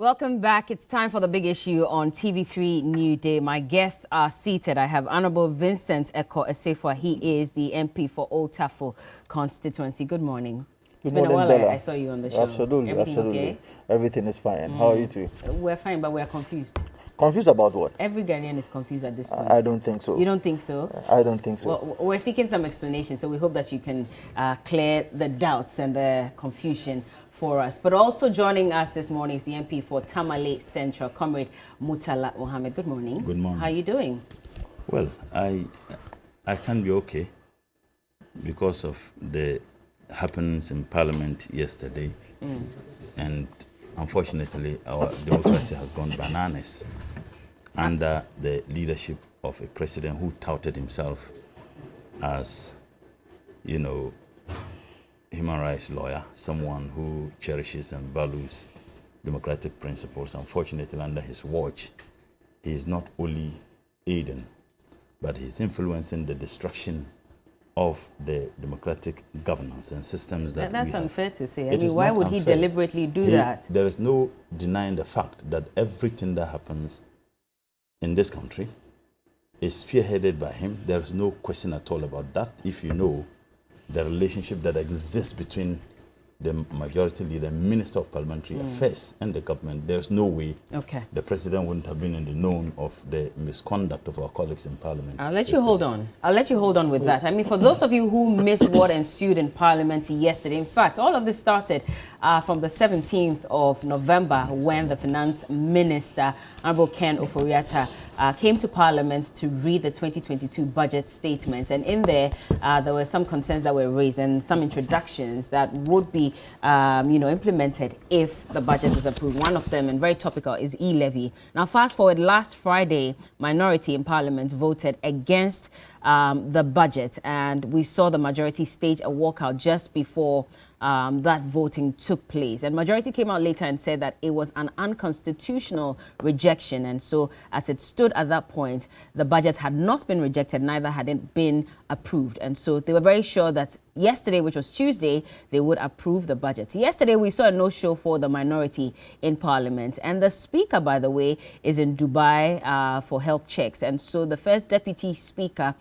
Welcome back. It's time for the big issue on TV3Newday. My guests are seated. I have Honorable Vincent Eko Esefwa. He is the MP for Old Tafo constituency. Good morning. It's been a while I saw you on the show. Absolutely, Everything absolutely. Okay? Everything is fine. How are you two? We're fine, but we're confused. Confused about what? Every Ghanaian is confused at this point. I don't think so. You don't think so? I don't think so. Well, we're seeking some explanation, so we hope that you can clear the doubts and the confusion for us. But also joining us this morning is the MP for Tamale Central, Comrade Mutala Mohammed. Good morning. Good morning. How are you doing? Well, I can be okay because of the happenings in Parliament yesterday, and unfortunately our democracy has gone bananas under the leadership of a president who touted himself as, you know, human rights lawyer, someone who cherishes and values democratic principles. Unfortunately, under his watch, he is not only aiding, but he's influencing the destruction of the democratic governance and systems that That's we have. unfair to say. I mean, why would he deliberately do that? There is no denying the fact that everything that happens in this country is spearheaded by him. There is no question at all about that. If you know the relationship that exists between the majority leader, Minister of Parliamentary Affairs, and the government, there's no way the president wouldn't have been in the known of the misconduct of our colleagues in Parliament. I'll let you hold on. I'll let you hold on with that. I mean, for those of you who missed what ensued in Parliament yesterday, in fact, all of this started from the 17th of November when the Finance Minister, Honorable Ken Ofori-Atta, came to Parliament to read the 2022 budget statements. And in there, there were some concerns that were raised and some introductions that would be implemented if the budget is approved. One of them, and very topical, is e-levy. Now, fast forward, last Friday, minority in Parliament voted against the budget, and we saw the majority stage a walkout just before that voting took place. And majority came out later and said that it was an unconstitutional rejection. And so as it stood at that point, the budget had not been rejected, neither had it been approved. And so they were very sure that yesterday, which was Tuesday, they would approve the budget. Yesterday, we saw a no-show for the minority in Parliament. And the Speaker, by the way, is in Dubai for health checks. And so the first Deputy Speaker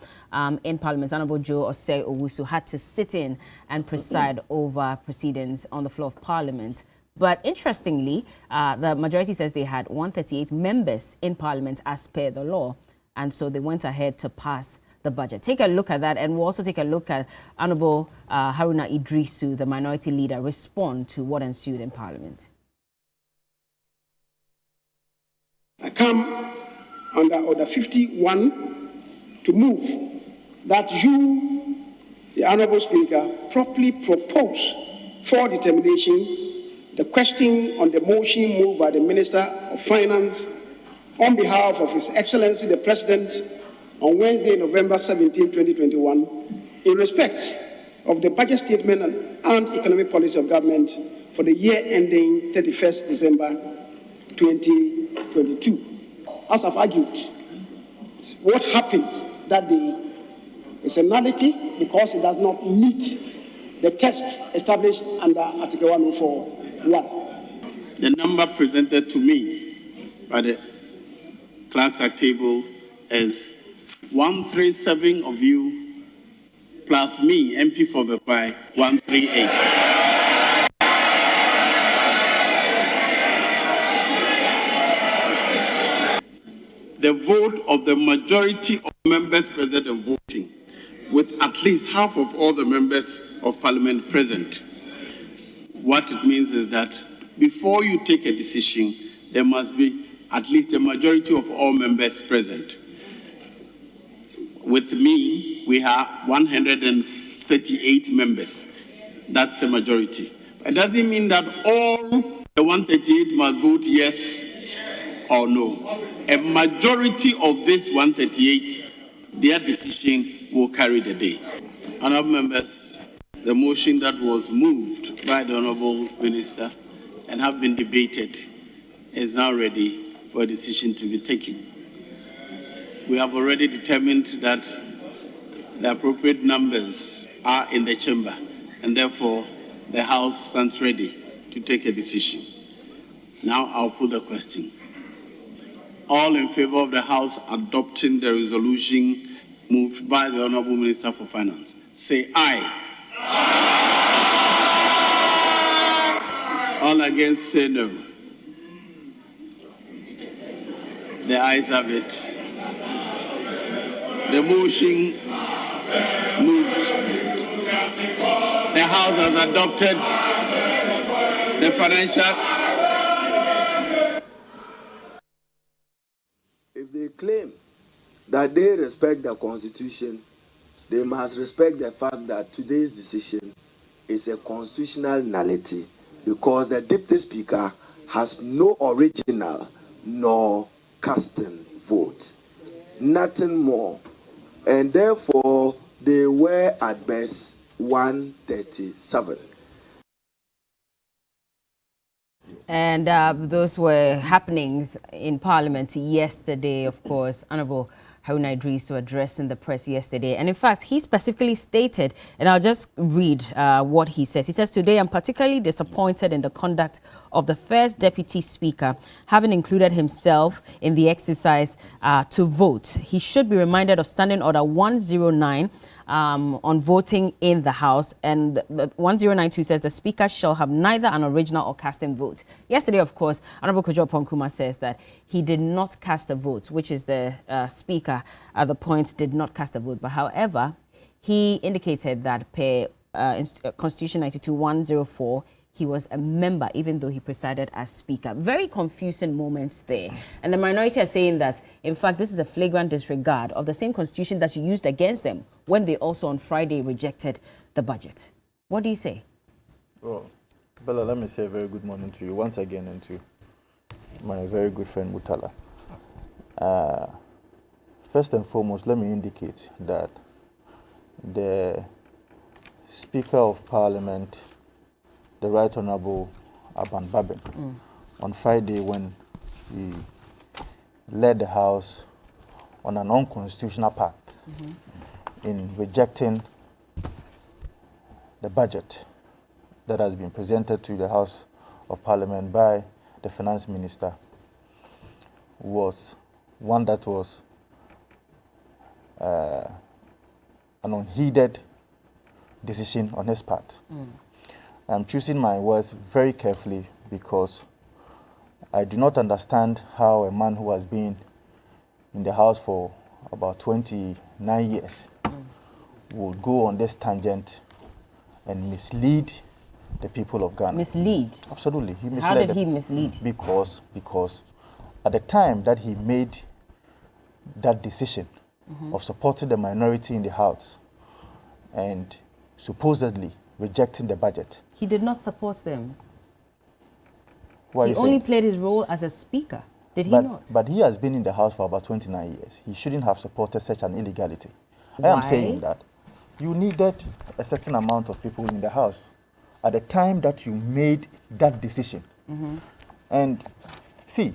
in Parliament, Honorable Joe Osei Owusu, had to sit in and preside over proceedings on the floor of Parliament. But interestingly, the majority says they had 138 members in Parliament as per the law. And so they went ahead to pass the budget. Take a look at that, and we'll also take a look at Honorable Haruna Idrisu, the minority leader, respond to what ensued in Parliament. I come under Order 51 to move that you, the Honourable Speaker, properly propose for determination the question on the motion moved by the Minister of Finance on behalf of His Excellency the President on Wednesday, November 17, 2021, in respect of the budget statement and economic policy of government for the year ending 31st December 2022. As I've argued, what happened that day is a nullity because it does not meet the test established under Article 104(1). The number presented to me by the clerks at table is 137 of you plus me, MP for Bekwai, 138. The vote of the majority of members present and voting, with at least half of all the members of Parliament present. What it means is that before you take a decision, there must be at least a majority of all members present. With me, we have 138 members. That's a majority. It doesn't mean that all the 138 must vote yes or no. A majority of this 138, their decision will carry the day. Honourable members, the motion that was moved by the Honourable Minister and have been debated is now ready for a decision to be taken. We have already determined that the appropriate numbers are in the chamber, and therefore the House stands ready to take a decision. Now I'll put the question. All in favor of the House adopting the resolution moved by the Honorable Minister for Finance, say aye. Aye. All against, say no. The ayes have it. The motion moves. The House has adopted the financial. If they claim that they respect the Constitution, they must respect the fact that today's decision is a constitutional nullity because the Deputy Speaker has no original nor casting vote. Nothing more. And therefore, they were at best 137. And those were happenings in Parliament yesterday, of course. Honorable Haruna Idrisu addressing the press yesterday. And in fact, he specifically stated, and I'll just read what he says. He says, today I'm particularly disappointed in the conduct of the first Deputy Speaker, having included himself in the exercise to vote. He should be reminded of Standing Order 109 on voting in the House, and the 1092 says the Speaker shall have neither an original or casting vote. Yesterday, of course, Honorable Kojo Ponkuma says that he did not cast a vote, which is the Speaker at the point did not cast a vote. But however, he indicated that per Constitution 92-104, he was a member, even though he presided as Speaker. Very confusing moments there. And the minority are saying that, in fact, this is a flagrant disregard of the same Constitution that you used against them when they also on Friday rejected the budget. What do you say? Well, Bella, let me say a very good morning to you once again and to my very good friend Mutala. First and foremost, let me indicate that the Speaker of Parliament, the Right Honorable Aban Babin, on Friday when he led the House on an unconstitutional path in rejecting the budget that has been presented to the House of Parliament by the Finance Minister was one that was an unheeded decision on his part. I'm choosing my words very carefully because I do not understand how a man who has been in the House for about 29 years would go on this tangent and mislead the people of Ghana. Mislead? Absolutely. He misled How did them. he mislead? Because at the time that he made that decision of supporting the minority in the House and supposedly rejecting the budget. He did not support them. What He only played his role as a speaker. Did he not? But he has been in the House for about 29 years. He shouldn't have supported such an illegality. I Why? am saying that you needed a certain amount of people in the House at the time that you made that decision. And see,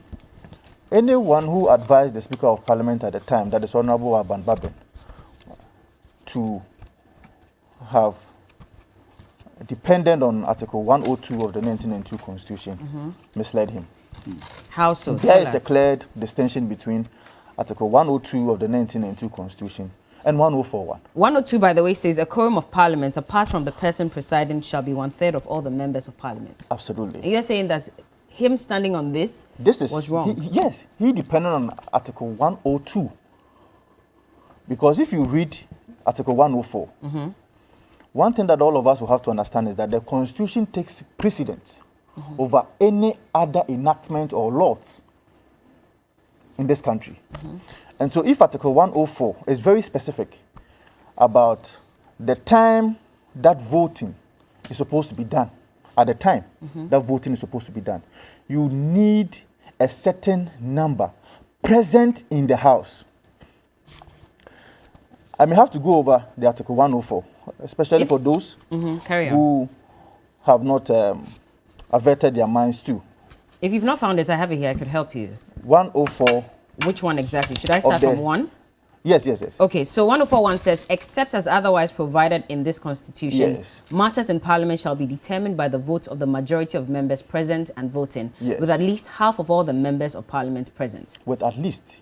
anyone who advised the Speaker of Parliament at the time, that is Honorable Aban Babin, to have depended on Article 102 of the 1992 Constitution, misled him. How so? There is a clear distinction between Article 102 of the 1992 Constitution and 104.1. 102, by the way, says a quorum of Parliament, apart from the person presiding, shall be 1/3 of all the members of Parliament. Absolutely. And you're saying that him standing on this was wrong? Yes, he depended on Article 102. Because if you read Article 104, one thing that all of us will have to understand is that the Constitution takes precedence over any other enactment or laws in this country. And so if Article 104 is very specific about the time that voting is supposed to be done, at the time that voting is supposed to be done, you need a certain number present in the House. I may have to go over the Article 104, especially for those who have not averted their minds to. If you've not found it, I have it here. I could help you. 104. Which one exactly? Should I start from 1? Yes. Okay, so 1041 says, except as otherwise provided in this constitution, Yes. matters in parliament shall be determined by the votes of the majority of members present and voting, Yes. with at least half of all the members of parliament present. With at least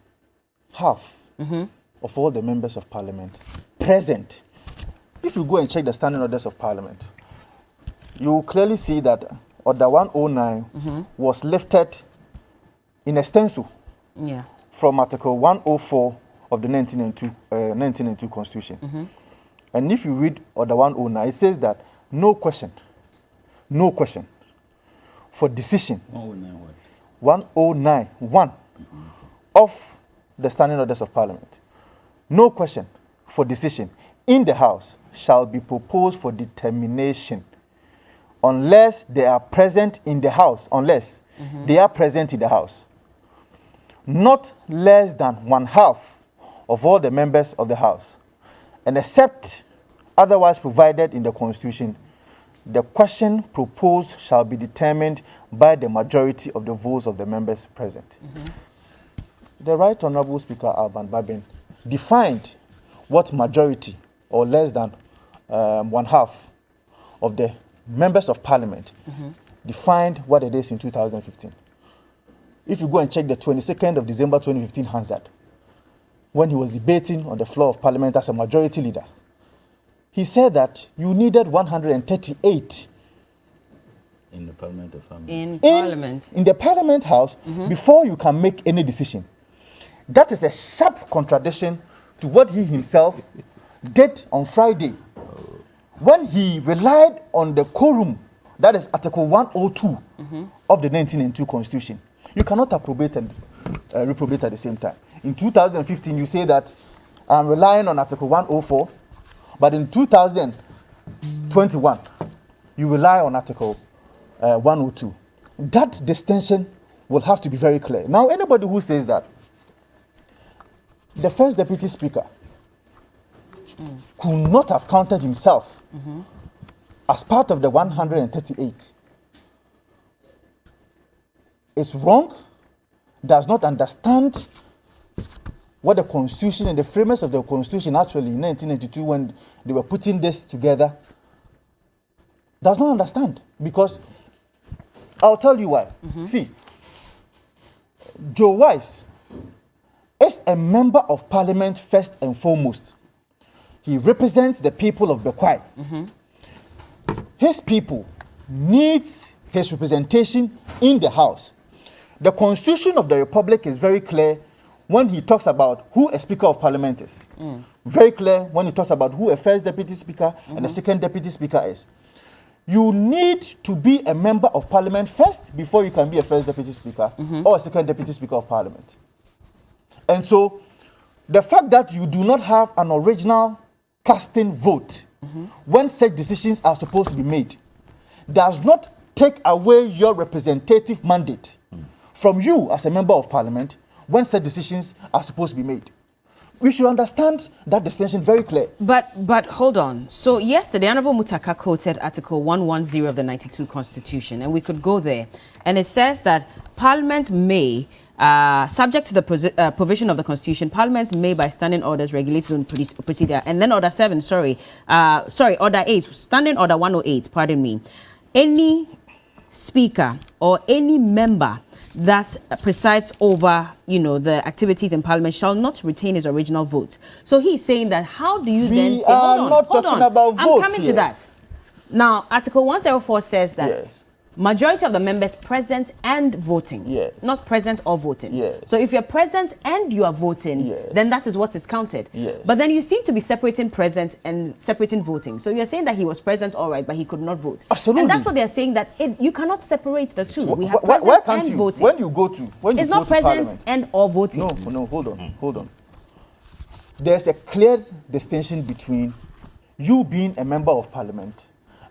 half of all the members of parliament present. If you go and check the standing orders of parliament, you will clearly see that Order 109 was lifted in extenso from Article 104 of the 1992 Constitution. And if you read Order 109, it says that no question for decision 109 of the standing orders of parliament. No question for decision in the House shall be proposed for determination unless they are present in the House, not less than 1/2 of all the members of the House, and except otherwise provided in the Constitution, the question proposed shall be determined by the majority of the votes of the members present. The Right Honourable Speaker Alban Babin defined what majority or less than 1/2 of the members of parliament defined what it is in 2015. If you go and check the 22nd of December 2015 Hansard, when he was debating on the floor of parliament as a majority leader, he said that you needed 138 in the parliament of family. In the parliament house before you can make any decision. That is a sharp contradiction to what he himself did on Friday when he relied on the quorum, that is Article 102 of the 1992 Constitution. You cannot approbate and reprobate at the same time. In 2015, you say that I'm relying on Article 104, but in 2021, you rely on Article 102. That distinction will have to be very clear. Now, anybody who says that the first deputy speaker could not have counted himself as part of the 138 is wrong, does not understand what the Constitution and the framers of the Constitution actually in 1992 when they were putting this together, does not understand. Because I'll tell you why. See, Joe Wise is a member of parliament first and foremost. He represents the people of Bekwai. His people needs his representation in the House. The Constitution of the Republic is very clear when he talks about who a Speaker of Parliament is. Very clear when he talks about who a first Deputy Speaker and a second Deputy Speaker is. You need to be a member of Parliament first before you can be a first Deputy Speaker or a second Deputy Speaker of Parliament. And so, the fact that you do not have an original casting vote when such decisions are supposed to be made does not take away your representative mandate from you as a member of parliament when such decisions are supposed to be made. We should understand that distinction very clear. But hold on. So yesterday, Honorable Mutaka quoted Article 110 of the 92 Constitution, and we could go there. And it says that Parliament may, subject to the provision of the Constitution, Parliament may, by standing orders, regulate its own procedure. And then Order 7, Order 8, Standing Order 108, pardon me. Any speaker or any member that presides over, the activities in Parliament shall not retain his original vote. So he's saying that how do you then say, hold on, about vote. I'm coming to that. Now, Article 104 says that majority of the members present and voting, not present or voting. So if you're present and you are voting, then that is what is counted. But then you seem to be separating present and separating voting. So you're saying that he was present, all right, but he could not vote. Absolutely. And that's what they're saying, that you cannot separate the two. We have present and voting. When you go to it's not present and or voting. No, hold on. There's a clear distinction between you being a member of parliament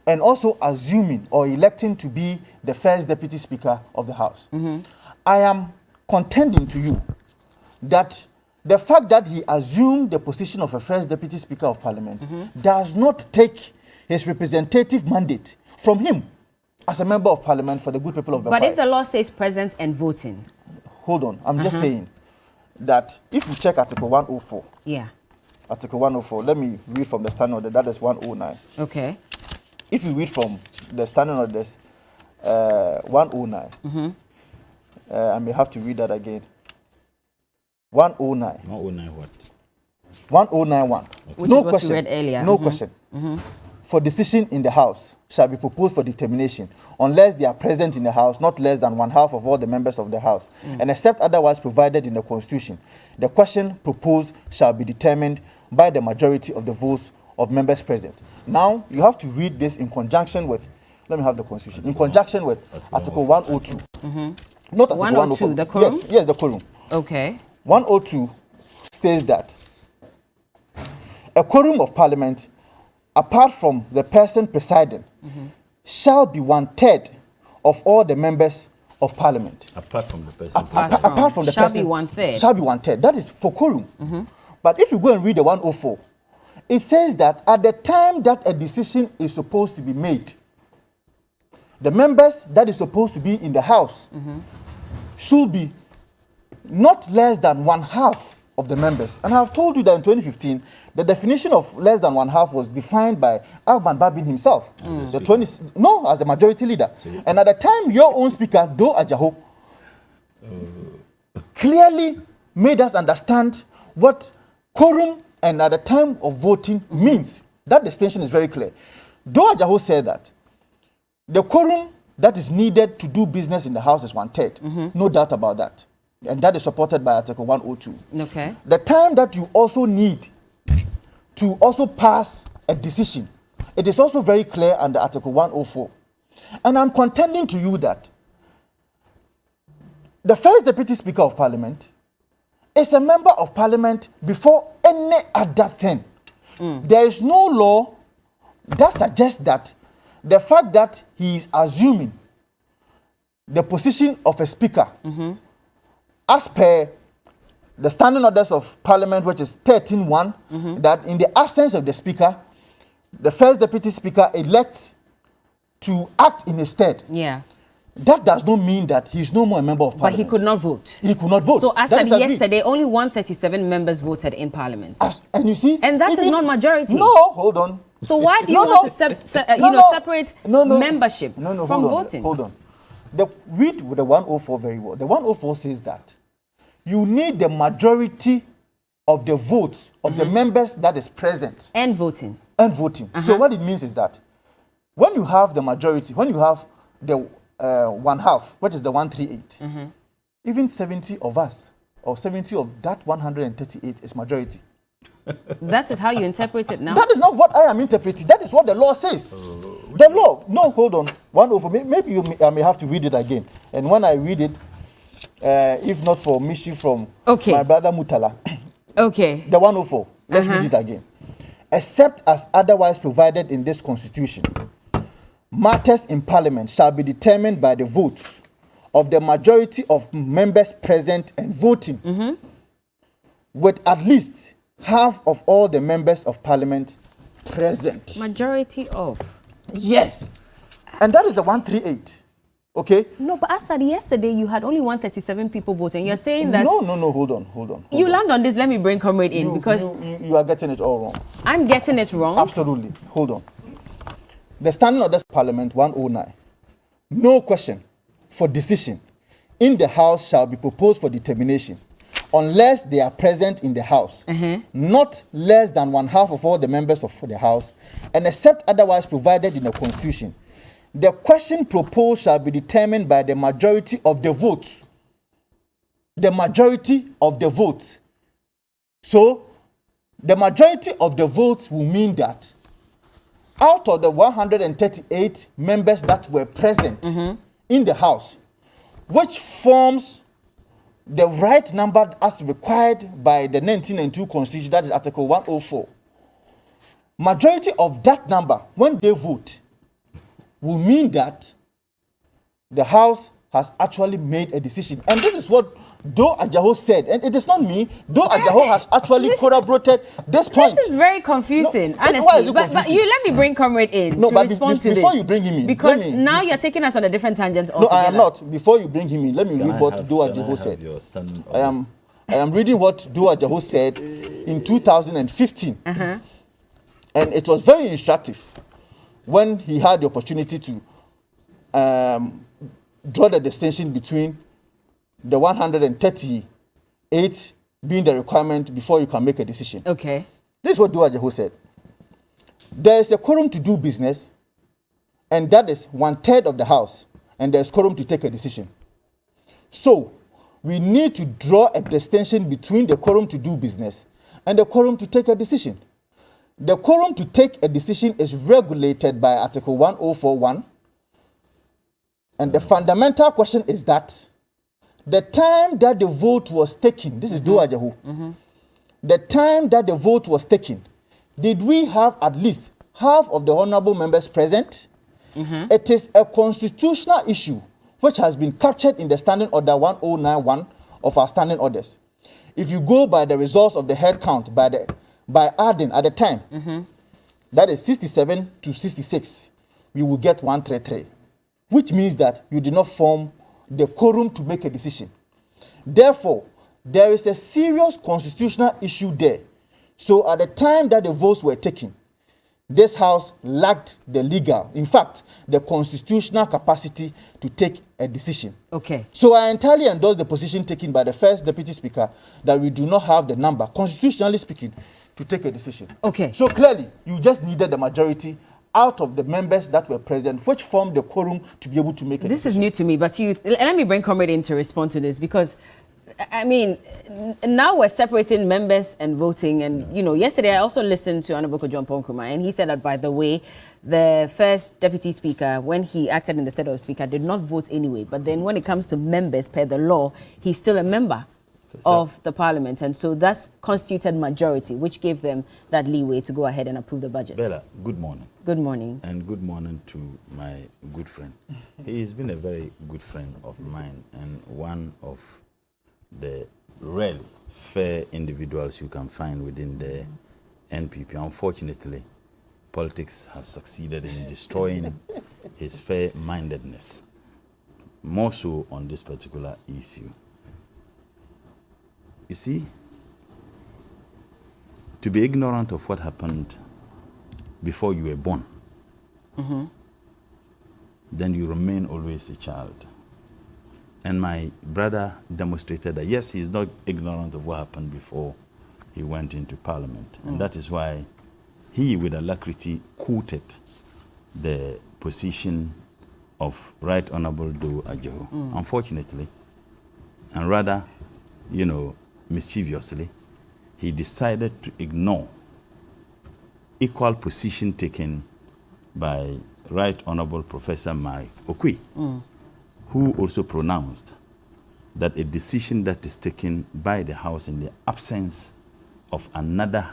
and also assuming or electing to be the first deputy speaker of the House. I am contending to you that the fact that he assumed the position of a first deputy speaker of parliament does not take his representative mandate from him as a member of parliament for the good people of the But if the law says present and voting? Hold on, I'm just saying. that if you check Article 104, Yeah. Article 104, let me read from the standing order, that is 109. Okay. If you read from the standing orders, 109, I may have to read that again. 109. 109 what? 1091. Which No is what question. you read earlier. No question. For decision in the House shall be proposed for determination unless they are present in the House not less than 1/2 of all the members of the House, and except otherwise provided in the Constitution, the question proposed shall be determined by the majority of the votes of members present. Now, you have to read this in conjunction with, let me have the Constitution, in conjunction with Article 102. Not Article 104. The quorum? Yes, the quorum. Okay. 102 states that a quorum of Parliament, apart from the person presiding, shall be 1/3 of all the members of Parliament. Apart from the person. Apart from the shall person. be 1/3. Shall be 1/3. That is for quorum. But if you go and read the 104, it says that at the time that a decision is supposed to be made, the members that is supposed to be in the House should be not less than 1/2 of the members. And I have told you that in 2015, the definition of less than 1/2 was defined by Alban Babin himself. As the majority leader. And at the time, your own speaker, Do Ajaho, clearly made us understand what quorum and at the time of voting means. That distinction is very clear. Do Ajaho said that the quorum that is needed to do business in the House is 1/3. No doubt about that. And that is supported by Article 102. Okay. The time that you also need to also pass a decision, it is also very clear under Article 104. And I'm contending to you that the first Deputy Speaker of Parliament is a member of Parliament before any other thing. There is no law that suggests that the fact that he is assuming the position of a speaker as per the standing orders of Parliament, which is 13(1), that in the absence of the speaker, the first Deputy Speaker elects to act in his stead. Yeah. That does not mean that he is no more a member of Parliament. But he could not vote. He could not vote. So as That of is agreed. yesterday, only 137 members voted in Parliament. And you see, And that is not majority. No, hold on. So why do you want to separate membership from hold on, voting? Hold on. Read with the 104 very well. The 104 says that you need the majority of the votes of the members that is present. And voting. And voting. So what it means is that when you have the majority, when you have the 1/2, which is the 138, even 70 of us, or 70 of that 138 is majority. That is how you interpret it now? That is not what I am interpreting. That is what the law says. The law. No, hold on. 104. Maybe I may have to read it again. And when I read it, if not for mischief from my brother Mutala. Okay. The 104. Let's read it again. Except as otherwise provided in this Constitution, matters in Parliament shall be determined by the votes of the majority of members present and voting, with at least half of all the members of Parliament present. Majority of? Yes. And that is the 138. Okay? No, but as said yesterday, you had only 137 people voting. You're saying that... No, hold on. You land on this, let me bring Comrade in, because... You are getting it all wrong. I'm getting it wrong? Absolutely. Hold on. The standing orders of Parliament 109. No question for decision in the House shall be proposed for determination unless they are present in the House, not less than 1/2 of all the members of the House, and except otherwise provided in the Constitution. The question proposed shall be determined by the majority of the votes. The majority of the votes. So, the majority of the votes will mean that out of the 138 members that were present in the House, which forms the right number as required by the 1992 Constitution, that is Article 104, majority of that number, when they vote, will mean that the House has actually made a decision. And this is what Do Ajaho said, and it is not me. Do Ajaho has actually corroborated this point. This is very confusing, no, honestly. why is it but confusing? you let me bring Comrade in to respond to this. Before you bring him in, because now you're taking us on a different tangent altogether. No, I am not. Before you bring him in, let me read what Do Ajaho said. I am reading what Dua Jaho said in 2015. And it was very instructive when he had the opportunity to draw the distinction between the 138 being the requirement before you can make a decision. Okay. This is what Dua Jaho said. There is a quorum to do business, and that is 1/3 of the House, and there's quorum to take a decision. So, we need to draw a distinction between the quorum to do business and the quorum to take a decision. The quorum to take a decision is regulated by Article 1041, and the fundamental question is that the time that the vote was taken, this is Dua Jaho, the time that the vote was taken, did we have at least half of the honorable members present? It is a constitutional issue which has been captured in the Standing Order 1091 of our standing orders. If you go by the results of the head count by adding at the time, that is 67 to 66, we will get 133, which means that you did not form the quorum to make a decision. Therefore, there is a serious constitutional issue there. So at the time that the votes were taken, this House lacked the legal, in fact, the constitutional capacity to take a decision. Okay. So I entirely endorse the position taken by the first Deputy Speaker that we do not have the number, constitutionally speaking, to take a decision. Okay. So clearly, you just needed the majority out of the members that were present, which formed the quorum to be able to make a decision. This is new to me, but let me bring Comrade in to respond to this, because I mean, now we're separating members and voting. And, you know, yesterday I also listened to Honorable John Ponkruma, and he said that, by the way, the first Deputy Speaker, when he acted in the stead of Speaker, did not vote anyway. But then when it comes to members, per the law, he's still a member of the Parliament. And so that's constituted majority, which gave them that leeway to go ahead and approve the budget. Bella, good morning. Good morning. And good morning to my good friend. He has been a very good friend of mine and one of the really fair individuals you can find within the NPP. Unfortunately, politics has succeeded in destroying his fair-mindedness, more so on this particular issue. You see, to be ignorant of what happened before you were born, then you remain always a child. And my brother demonstrated that, yes, he is not ignorant of what happened before he went into Parliament. And that is why he, with alacrity, quoted the position of Right Honorable Dua Jaho. Unfortunately, and rather, you know, mischievously, he decided to ignore equal position taken by Right Honorable Professor Mike Okwi, who also pronounced that a decision that is taken by the House in the absence of another,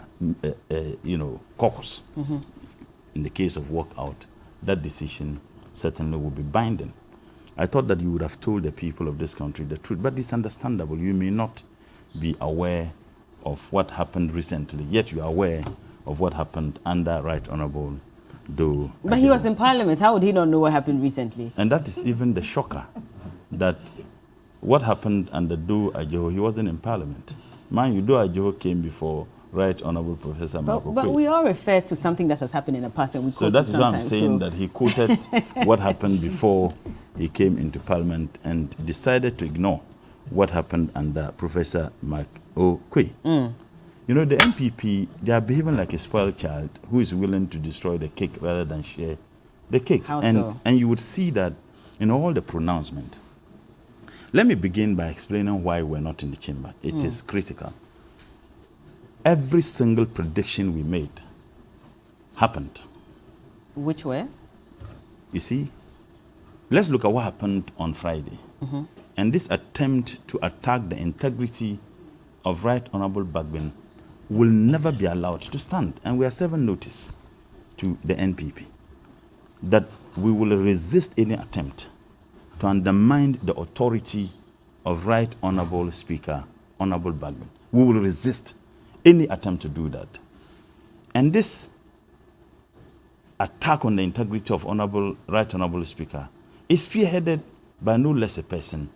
caucus, in the case of walkout, that decision certainly will be binding. I thought that you would have told the people of this country the truth, but it's understandable. You may not be aware of what happened recently, yet you are aware of what happened under Right Honorable Dua. But he was in Parliament. How would he not know what happened recently? And that is even the shocker, that what happened under Dua Jaho, he wasn't in Parliament. Mind you, Dua Jaho came before Right Honorable Professor Michael But we all refer to something that has happened in the past, and we so that is why I'm saying that he quoted what happened before he came into Parliament and decided to ignore what happened under Professor Mark Okwi. You know, the MPP, they are behaving like a spoiled child who is willing to destroy the cake rather than share the cake. How so? And you would see that in all the pronouncement. Let me begin by explaining why we're not in the chamber. It is critical. Every single prediction we made happened. Which way? You see, let's look at what happened on Friday. And this attempt to attack the integrity of Right Honorable Bagbin will never be allowed to stand. And we are serving notice to the NPP that we will resist any attempt to undermine the authority of Right Honorable Speaker, Honorable Bagbin. We will resist any attempt to do that. And this attack on the integrity of Right Honorable Speaker is spearheaded by no less a person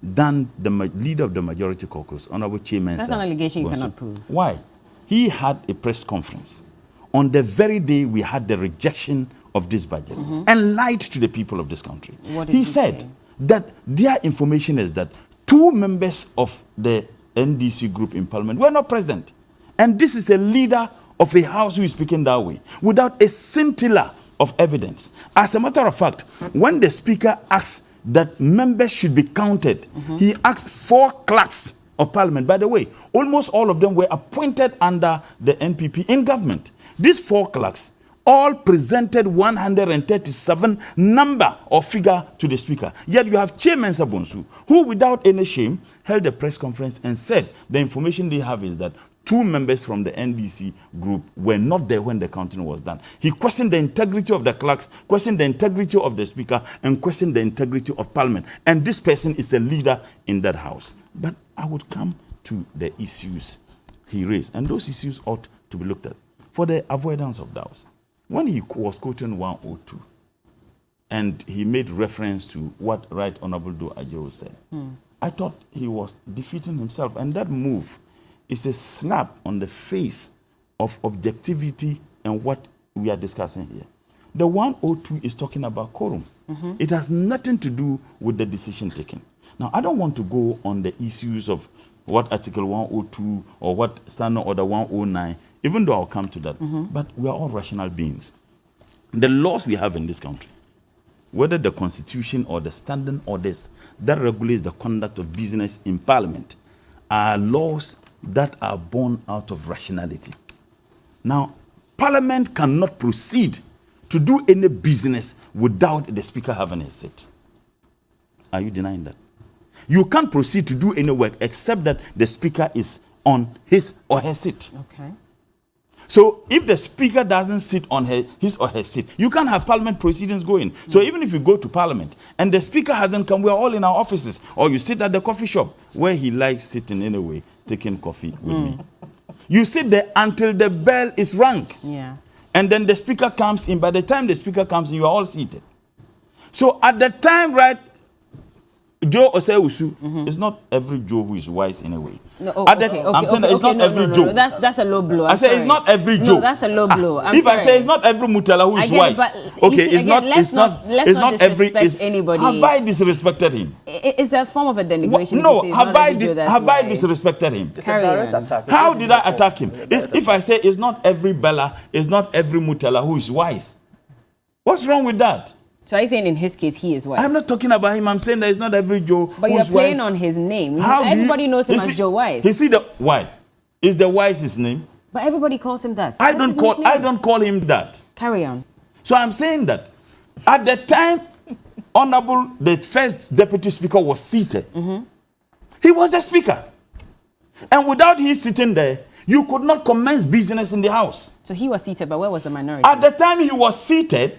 than the leader of the majority caucus, Honorable Chairman. That's an allegation you cannot prove. Why? He had a press conference on the very day we had the rejection of this budget and lied to the people of this country. What did he said say? That their information is that 2 members of the NDC group in parliament were not present. And this is a leader of a house who is speaking that way, without a scintilla of evidence. As a matter of fact, when the speaker asked that members should be counted, he asked 4 clerks of parliament. By the way, almost all of them were appointed under the NPP in government. These 4 clerks all presented 137 number or figure to the speaker. Yet you have Chairman Sabonsu, who without any shame held a press conference and said the information they have is that 2 members from the NDC group were not there when the counting was done. He questioned the integrity of the clerks, questioned the integrity of the speaker, and questioned the integrity of parliament. And this person is a leader in that house. But I would come to the issues he raised, and those issues ought to be looked at for the avoidance of doubts. When he was quoting 102, and he made reference to what Right Honorable Do Ajo said, I thought he was defeating himself, and that move is a slap on the face of objectivity and what we are discussing here. The 102 is talking about quorum. It has nothing to do with the decision taken. Now, I don't want to go on the issues of what Article 102 or what Standing Order 109, even though I'll come to that. But we are all rational beings. The laws we have in this country, whether the Constitution or the standing orders that regulates the conduct of business in Parliament, are laws that are born out of rationality. Now, Parliament cannot proceed to do any business without the Speaker having a seat. Are you denying that? You can't proceed to do any work except that the Speaker is on his or her seat. Okay. So if the Speaker doesn't sit on his or her seat, you can't have Parliament proceedings going. So even if you go to Parliament and the Speaker hasn't come, we're all in our offices, or you sit at the coffee shop where he likes sitting anyway, taking coffee with me. You sit there until the bell is rung. Yeah. And then the Speaker comes in. By the time the Speaker comes in, you are all seated. So at the time, right, Joe Oseusu, it's not every Joe who is wise anyway. No, I'm saying that it's not every Joe. That's a low blow. I say it's not every Joe. No, that's a low blow. If I say it's not every Mutala who is wise, okay, it's not every. Anybody. Have I disrespected him? It's a form of a denigration. No, have I disrespected him? It's a direct attack. How did I attack him? If I say it's not every Bella, it's not every Mutala who is wise. What's wrong with that? So are you saying in his case he is wise? I'm not talking about him. I'm saying that it's not every Joe but who is wise. But you're playing on his name. Everybody knows him as Joe Wise. He see the why? Is the Wise his name? But everybody calls him that. I don't call him that. Carry on. So I'm saying that at the time Honorable the first Deputy Speaker was seated, he was the Speaker. And without his sitting there, you could not commence business in the House. So he was seated, but where was the minority? At the time he was seated,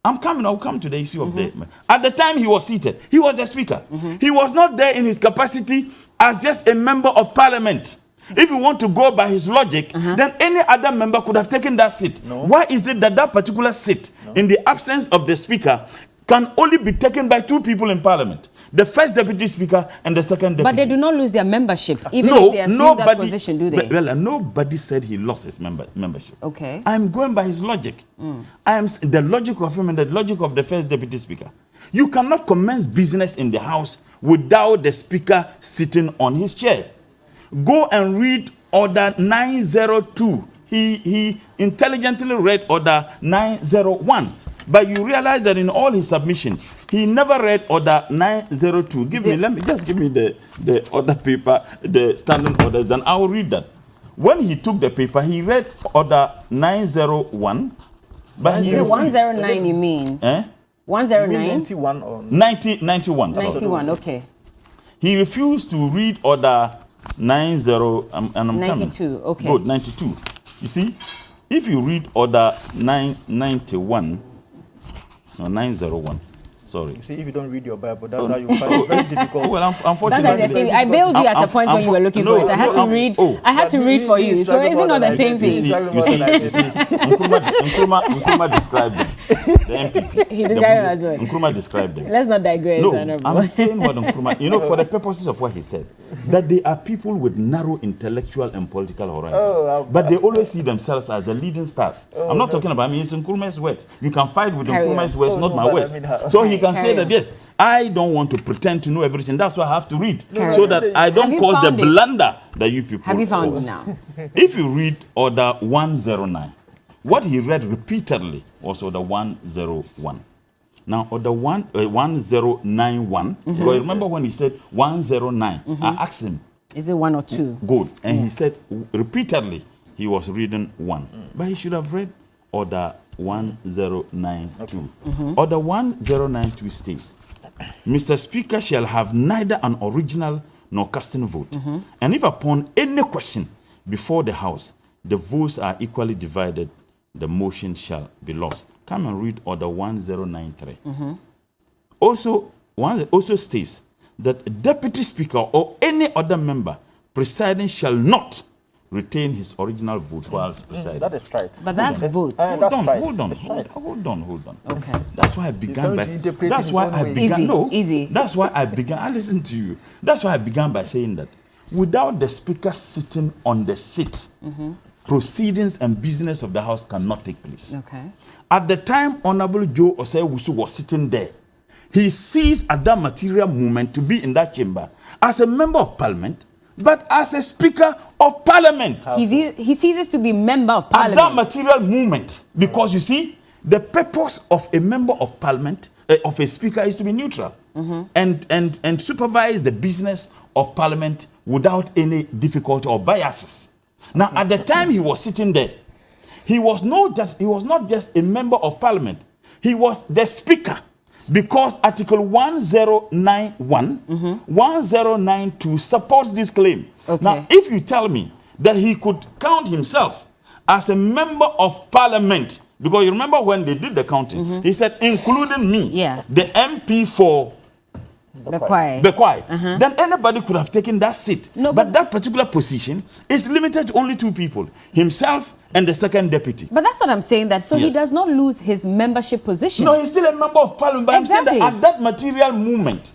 I'll come to the issue of the... At the time he was seated, he was the Speaker. He was not there in his capacity as just a member of Parliament. If you want to go by his logic, then any other member could have taken that seat. No. Why is it that that particular seat, in the absence of the Speaker, can only be taken by 2 people in Parliament? The first Deputy Speaker and the second Deputy. But they do not lose their membership, even if they assume that position, do they? Nobody said he lost his membership. Okay. I'm going by his logic. I am the logic of him and the logic of the first Deputy Speaker. You cannot commence business in the House without the Speaker sitting on his chair. Go and read Order 902. He intelligently read Order 901. But you realize that in all his submission, he never read Order 902. Give me the order paper, the standing order, then I will read that. When he took the paper, he read Order 901. But he 109, you mean? 109? 91 or 91. 91, okay. He refused to read Order 90 and I'm 92, coming. okay. Good, 92. You see, if you read Order 991, no, 901. Sorry. You see, if you don't read your Bible, that's how you find it very difficult. Well, unfortunately, That's the thing. I bailed you at the point when you were looking for it. I had to read. I had to read for you. So is it not the same thing? You see, Nkrumah described them. The MPP. He described them as well. Nkrumah described them. Let's not digress. No, I'm saying what Nkrumah, for the purposes of what he said, that they are people with narrow intellectual and political horizons, but they always see themselves as the leading stars. I'm not talking about it's Nkrumah's words. You can fight with Nkrumah's words, not my words. So he can say that, yes, I don't want to pretend to know everything. That's why I have to read, so that I don't cause the blunder that you people Have you found cause. it now? If you read Order 109, what he read repeatedly was Order 101. Now, Order 1091, because remember when he said 109, I asked him, is it 1 or 2? Good. And he said repeatedly he was reading 1. But he should have read Order 1092. Order 1092 states, Mr. Speaker shall have neither an original nor casting vote. And if upon any question before the House, the votes are equally divided, the motion shall be lost. Come and read Order 1093. Also states that Deputy Speaker or any other member presiding shall not retain his original vote while presiding. That is right. But that's vote. Hold on. Okay. That's why I began by. That's why I began. Easy, No, easy. That's why I began. I listened to you. That's why I began by saying that without the speaker sitting on the seat, proceedings and business of the House cannot take place. Okay. At the time Honorable Joe Osei-Wusu was sitting there, he seized at that material moment to be in that chamber as a member of Parliament, but as a Speaker of Parliament. He ceases to be member of Parliament. At that material moment, because you see, the purpose of a member of Parliament, of a Speaker, is to be neutral and supervise the business of Parliament without any difficulty or biases. Now, at the time he was sitting there, he was not just a member of Parliament. He was the Speaker, because Article 1091, 1092 supports this claim. Okay. Now, if you tell me that he could count himself as a member of Parliament, because you remember when they did the counting, he said, including me, the MP for Bekwai. Then anybody could have taken that seat. No, but that particular position is limited to only 2 people, himself and the second deputy. But that's what I'm saying, that so he does not lose his membership position. No, he's still a member of Parliament. But I'm saying that at that material moment,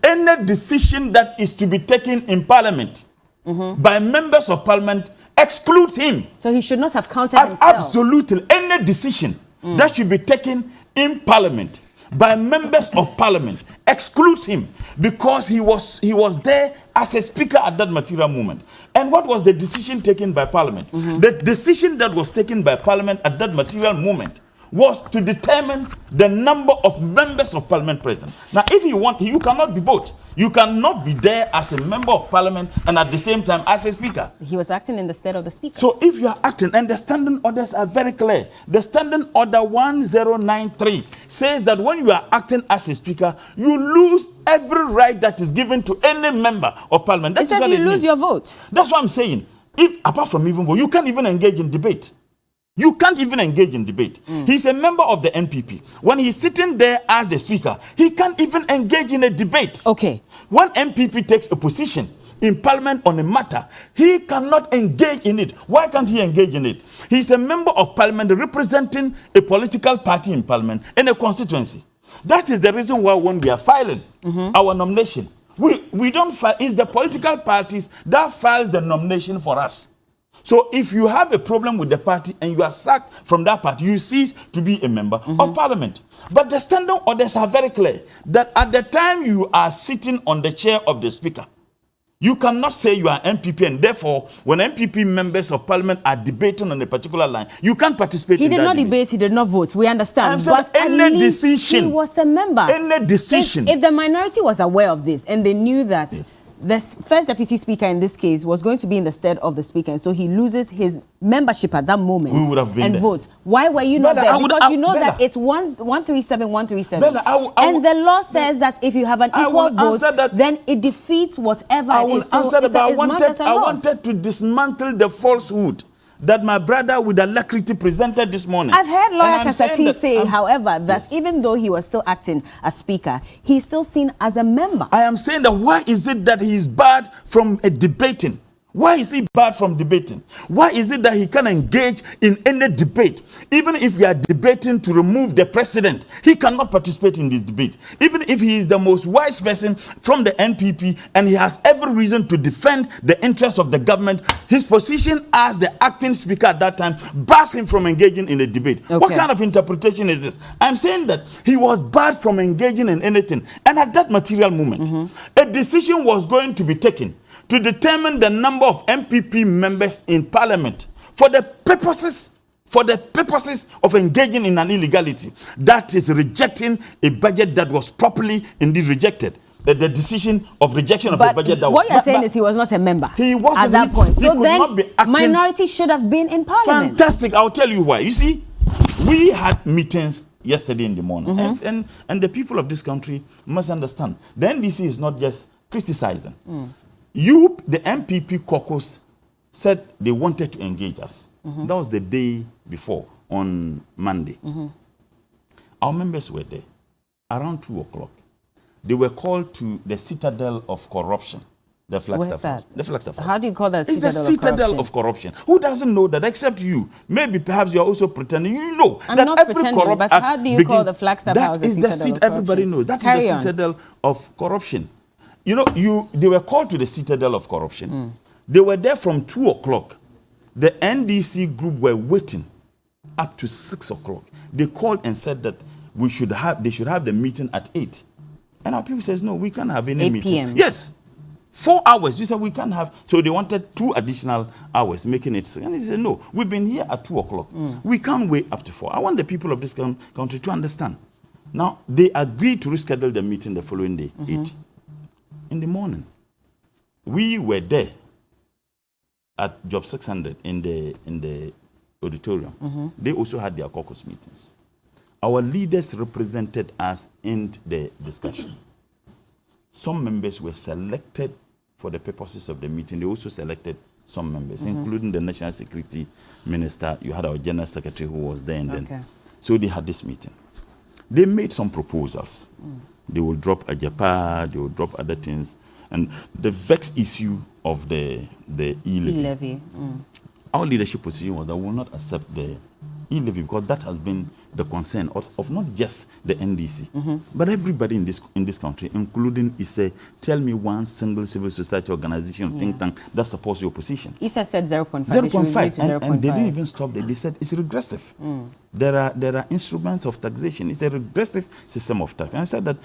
any decision that is to be taken in Parliament by members of Parliament excludes him. So he should not have counted himself. Absolutely. Any decision that should be taken in Parliament by members of Parliament excludes him, because he was there as a speaker at that material moment. And what was the decision taken by Parliament? The decision that was taken by Parliament at that material moment was to determine the number of members of Parliament present. Now, if you want, you cannot be both. You cannot be there as a member of Parliament and at the same time as a speaker. He was acting in the stead of the speaker. So if you are acting, and the standing orders are very clear. The standing order 1093 says that when you are acting as a speaker, you lose every right that is given to any member of Parliament. It says you lose your vote. That's what I'm saying. If, apart from even vote, you can't even engage in debate. You can't even engage in debate. He's a member of the NPP. When he's sitting there as the speaker, he can't even engage in a debate. Okay. When NPP takes a position in Parliament on a matter, he cannot engage in it. Why can't he engage in it? He's a member of Parliament representing a political party in Parliament in a constituency. That is the reason why when we are filing our nomination, we don't file. It's the political parties that files the nomination for us. So if you have a problem with the party and you are sacked from that party, you cease to be a member of Parliament. But the standing orders are very clear that at the time you are sitting on the chair of the speaker, you cannot say you are MPP, and therefore, when MPP members of Parliament are debating on a particular line, you can't participate in that. He did not debate, he did not vote. We understand. But any decision, he was a member. Any decision. If the minority was aware of this and they knew that the first deputy speaker in this case was going to be in the stead of the speaker, and so he loses his membership at that moment, we would have been and there. Vote. Why were you not there? Because you know that it's 137. And the law says that if you have an equal vote, then it defeats whatever I will it is. So answer that, but I wanted wanted to dismantle the falsehood that my brother with alacrity presented this morning. I've heard lawyer Kasati say, however, that even though he was still acting as speaker, he's still seen as a member. I am saying that why is it that he is barred from debating? Why is he barred from debating? Why is it that he can engage in any debate? Even if we are debating to remove the president, he cannot participate in this debate. Even if he is the most wise person from the NPP and he has every reason to defend the interests of the government, his position as the acting speaker at that time bars him from engaging in a debate. Okay. What kind of interpretation is this? I'm saying that he was barred from engaging in anything. And at that material moment, a decision was going to be taken to determine the number of MPP members in parliament for the purposes of engaging in an illegality. That is rejecting a budget that was properly indeed rejected. The decision of rejection of a budget that was... What you're saying is he was not a member. He wasn't at that point. He so could then not be acting. Minority should have been in parliament. Fantastic. I'll tell you why. You see, we had meetings yesterday in the morning. And the people of this country must understand. The NDC is not just criticizing. The MPP caucus said they wanted to engage us. That was the day before, on Monday. Our members were there around 2 o'clock. They were called to the citadel of corruption, the Flagstaff House. The Flagstaff House. How do you call that? It's the citadel of corruption. Who doesn't know that except you? Maybe perhaps you are also pretending. You know I'm that not every pretending, corrupt but how do you call the Flagstaff House That is the seat. Everybody knows. That is the citadel of corruption. You know, they were called to the citadel of corruption. They were there from 2 o'clock. The NDC group were waiting up to 6 o'clock. They called and said that they should have the meeting at 8. And our people says, no, we can't have any 8 meeting. PM. Yes. 4 hours. We said we can't have. So they wanted 2 additional hours, making it 6. And they said, no, we've been here at 2 o'clock. We can't wait up to 4. I want the people of this country to understand. Now, they agreed to reschedule the meeting the following day, 8. In the morning, we were there at Job 600 in the auditorium. They also had their caucus meetings. Our leaders represented us in the discussion. Some members were selected for the purposes of the meeting. They also selected some members, including the National Security Minister. You had our General Secretary who was there and then. So they had this meeting. They made some proposals. They will drop Ajapa, they will drop other things. And the vexed issue of the e-levy. Our leadership position was that we will not accept the e-levy because that has been the concern of not just the NDC, but everybody in this country, including ISA. Tell me one single civil society organization or think tank that supports your position. ISA said 0.5. 0.5, and they didn't even stop there. They said it's regressive. There are instruments of taxation. It's a regressive system of tax. And I said that,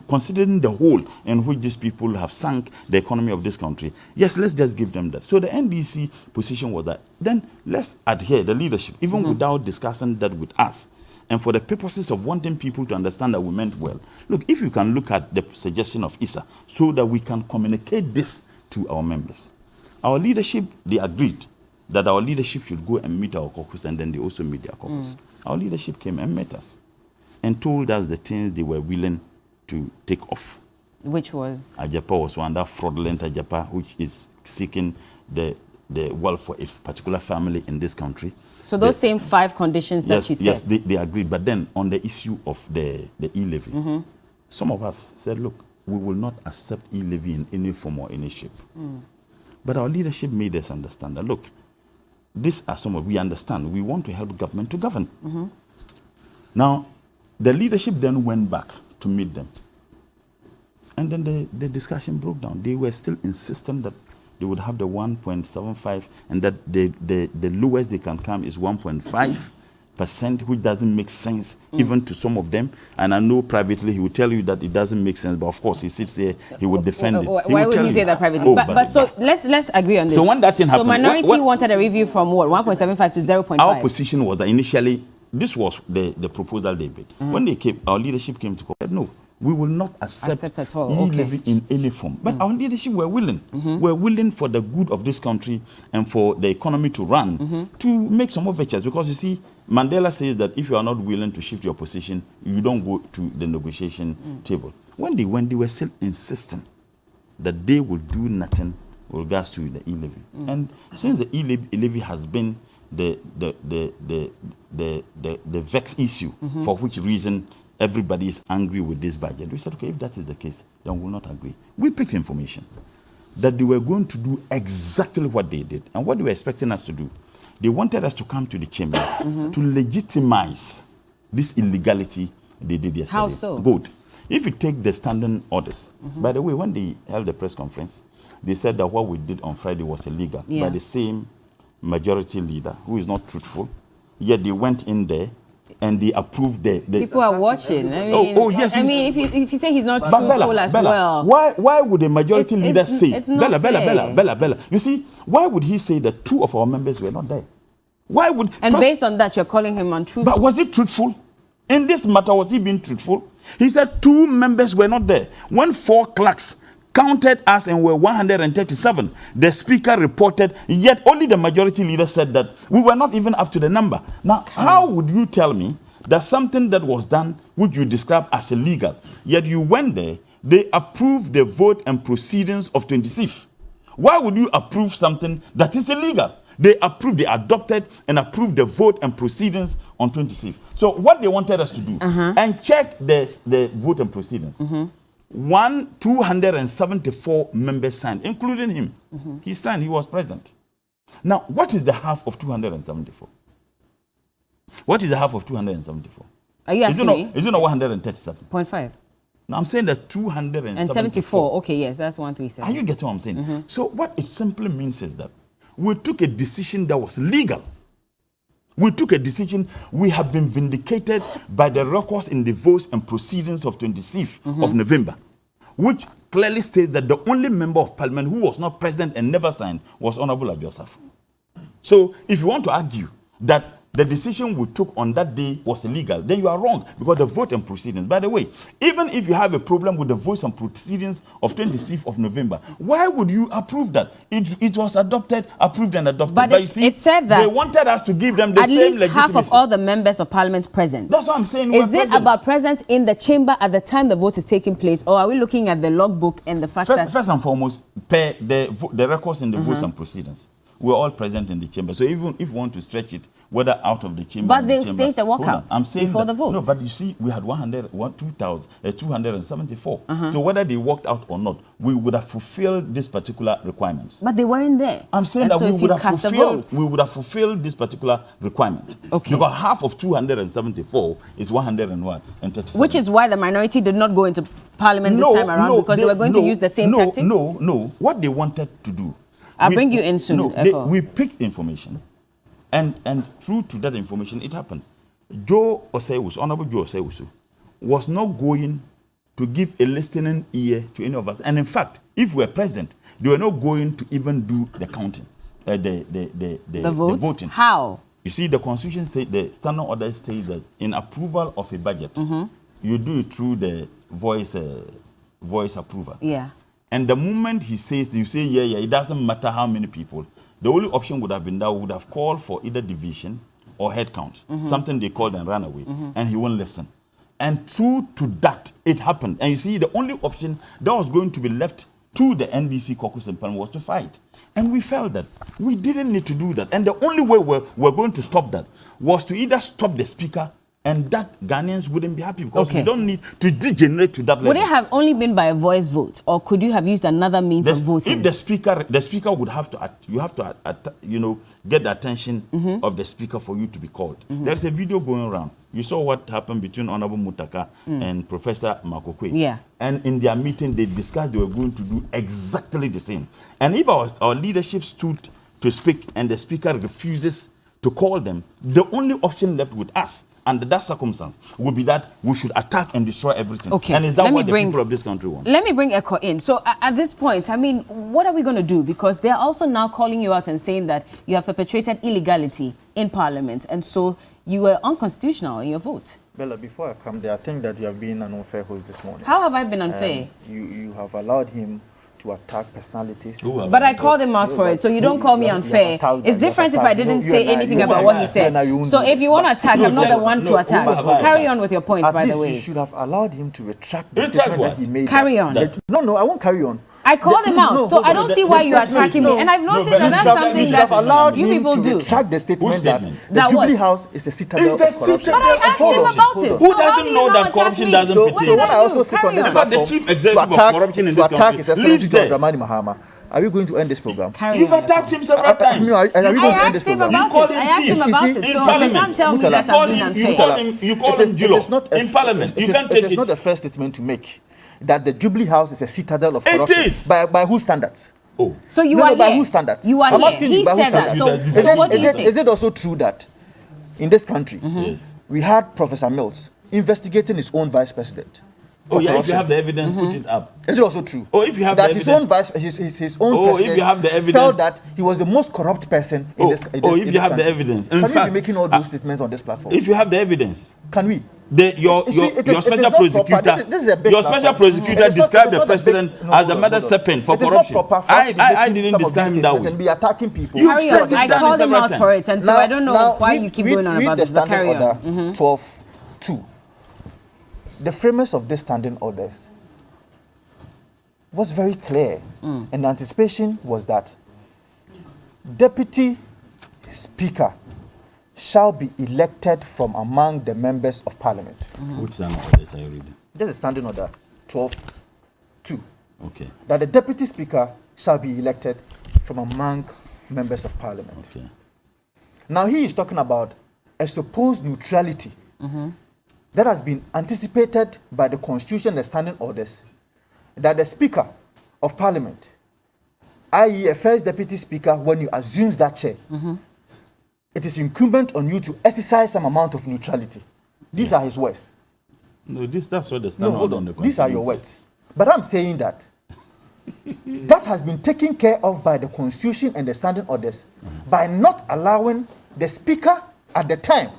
considering the hole in which these people have sunk the economy of this country, yes, let's just give them that. So the NDC position was that, then let's adhere, the leadership, even without discussing that with us. And for the purposes of wanting people to understand that we meant well, look, if you can look at the suggestion of ISA so that we can communicate this to our members. Our leadership, they agreed that our leadership should go and meet our caucus, and then they also meet their caucus. Our leadership came and met us and told us the things they were willing to take off. Which was? Ajapa was one, that fraudulent Ajapa, which is seeking the wealth for a particular family in this country. So those same 5 conditions that you said? Yes, they agreed. But then on the issue of the e-levy, some of us said, look, we will not accept e-levy in any form or any shape. But our leadership made us understand that, look, these are some of, we understand, we want to help government to govern. Now, the leadership then went back to meet them. And then the discussion broke down. They were still insistent that they would have the 1.75 and that the lowest they can come is 1.5%, which doesn't make sense even to some of them. And I know privately he will tell you that it doesn't make sense, but of course he sits here, he would defend it. Why would he say that privately? But so let's agree on this. So when that thing happened, so minority wanted a review from what, 1.75 to 0.5? Our position was that initially, this was the proposal they made. When they came, our leadership came to court, said, no, we will not accept at all. e-levy in any form. But our leadership were willing. We're willing for the good of this country and for the economy to run, to make some overtures. Because you see, Mandela says that if you are not willing to shift your position, you don't go to the negotiation table. When they went, they were still insisting that they will do nothing with regards to the e-levy. And since the e-levy has been the vex issue, for which reason everybody is angry with this budget, we said, okay, if that is the case, then we will not agree. We picked information that they were going to do exactly what they did and what they were expecting us to do. They wanted us to come to the chamber to legitimize this illegality they did yesterday. How so? Good. If you take the standing orders, by the way, when they held the press conference, they said that what we did on Friday was illegal by the same majority leader who is not truthful. Yet they went in there and they approved the people are watching. I mean, yes. I mean, if you say he's not truthful as well, why would the majority leader say it's not Bella? You see, why would he say that 2 of our members were not there? Why would? And based on that, you're calling him untruthful. But was he truthful? In this matter, was he being truthful? He said 2 members were not there. When 4 clerks counted us and were 137, the speaker reported, yet only the majority leader said that we were not even up to the number. Now, how would you tell me that something that was done, which you describe as illegal, yet you went there, they approved the vote and proceedings of 26th? Why would you approve something that is illegal? They adopted and approved the vote and proceedings on 26th. So what they wanted us to do, and check the vote and proceedings. 274 members signed, including him. He signed, he was present. Now, what is the half of 274? What is the half of 274? Are you asking me? Is it not 137? 0.5. No, I'm saying that 274. And 74. Okay, yes, that's 137. Are you getting what I'm saying? So what it simply means is that we took a decision that was legal. We took a decision. We have been vindicated by the records in the votes and proceedings of 26th of November, which clearly states that the only member of parliament who was not present and never signed was Honorable Abiosaf. So if you want to argue that the decision we took on that day was illegal, then you are wrong, because the vote and proceedings. By the way, even if you have a problem with the votes and proceedings of 26th of November, why would you approve that? It was adopted, approved and adopted. But you see, it said that they wanted us to give them the same legitimacy. At least half of all the members of parliament present. That's what I'm saying. Is it about present in the chamber at the time the vote is taking place, or are we looking at the logbook and the fact that... First and foremost, per the records in the votes and proceedings, we're all present in the chamber. So even if we want to stretch it, whether out of the chamber, but they'll stage the walkout before the vote. No, but you see, we had 274. So whether they walked out or not, we would have fulfilled this particular requirements. But they weren't there. I'm saying that we would have fulfilled this particular requirement. Okay. Because half of 274 is 137. Which is why the minority did not go into parliament this time around, because they were going to use the same tactics? No. What they wanted to do, I'll bring you in soon. We picked information, and through to that information, it happened. Honorable Joe Osei was not going to give a listening ear to any of us. And in fact, if we were present, they were not going to even do the counting, the voting. How? You see, the Constitution says, the standing order states that in approval of a budget, you do it through the voice approval. Yeah. And the moment he says, you say, yeah, it doesn't matter how many people, the only option would have been that we would have called for either division or head count, something they called and ran away, and he won't listen. And true to that, it happened. And you see, the only option that was going to be left to the NDC caucus in Parliament was to fight. And we felt that we didn't need to do that. And the only way we're going to stop that was to either stop the speaker, and that Ghanaians wouldn't be happy, because we don't need to degenerate to that level. Would it have only been by a voice vote, or could you have used another means of voting? If the speaker would have to, you have to, get the attention of the speaker for you to be called. There's a video going around. You saw what happened between Honorable Mutaka and Professor Makokwe. Yeah. And in their meeting, they discussed they were going to do exactly the same. And if our leadership stood to speak and the speaker refuses to call them, the only option left with us under that circumstance would be that we should attack and destroy everything. Okay. And is that what the people of this country want? Let me bring Echo in. So at this point, I mean, what are we going to do? Because they're also now calling you out and saying that you have perpetrated illegality in Parliament, and so you were unconstitutional in your vote. Bella, before I come there, I think that you have been an unfair host this morning. How have I been unfair? You have allowed him to attack personalities. But I called him out for it, so you don't call me unfair. It's different if I didn't say anything about what he said. So if you want to attack, I'm not the one to attack. Carry on with your point, by the way. You should have allowed him to retract the statement that he made. Carry on. No, I won't carry on. I called him out, so I don't see why you are attacking me. And I've noticed that that's something that you people do. Retract the statement that That the Jubilee what? House is a citadel of corruption. But I asked him about it. Who So how doesn't do you know now that attack corruption me? doesn't So fit when I you? also sit on this Carry on. The platform chief executive to attack, of corruption in to this attack country His lives Excellency there. Dramani Mahama, are we going to end this program? Carry You've on. attacked him several times. Are we going to end I this asked him program? about called it. him I asked him chief. about You it. see, So in you Parliament, can't tell me Murtala, that call I'm being him- you unfair. You call him Julo in Parliament. You can't take It is not it. a fair statement to make that the Jubilee House is a citadel of It corruption. is. By whose standards? Oh, So you No, are no, by here. whose standards? You are I'm here. asking you He by whose said that. standards? So what do you think? Is it also true that in this country yes. we had Professor Mills investigating his own vice president? Oh, for yeah. If corruption? you have the evidence, put it up. Is it also true? Oh, if you have that the his evidence. own vice, his own Oh, if president you have the evidence. felt that he was the most corrupt person in this. If you have the country. evidence. In Can we fact, be making all those statements on this platform? If you have the evidence, Can we? your You see, it is special not proper. prosecutor, This is a big your special platform. prosecutor It is not- described it is the not a president big- no, as hold the on, mother hold on. serpent for It is corruption. not proper for us to be I making didn't some of describe these him that statements way. and be attacking people. You've Carry said on. it I done called him several out times. for it, and so I don't know why you keep going on read about the this. But standing carry on. order 12-2. The framers of this standing orders was very clear, and the anticipation was that Deputy Speaker shall be elected from among the members of Parliament. Which standing orders are you reading? This is standing order 12-2. Okay. That the Deputy Speaker shall be elected from among members of Parliament. Okay. Now he is talking about a supposed neutrality that has been anticipated by the Constitution, the standing orders, that the Speaker of Parliament, i.e. a first Deputy Speaker, when you assumes that chair, it is incumbent on you to exercise some amount of neutrality. These are his words. No, that's what the No, standing hold order on the on. These are your Constitution words. But I'm saying that that has been taken care of by the Constitution and the standing orders by not allowing the Speaker at the time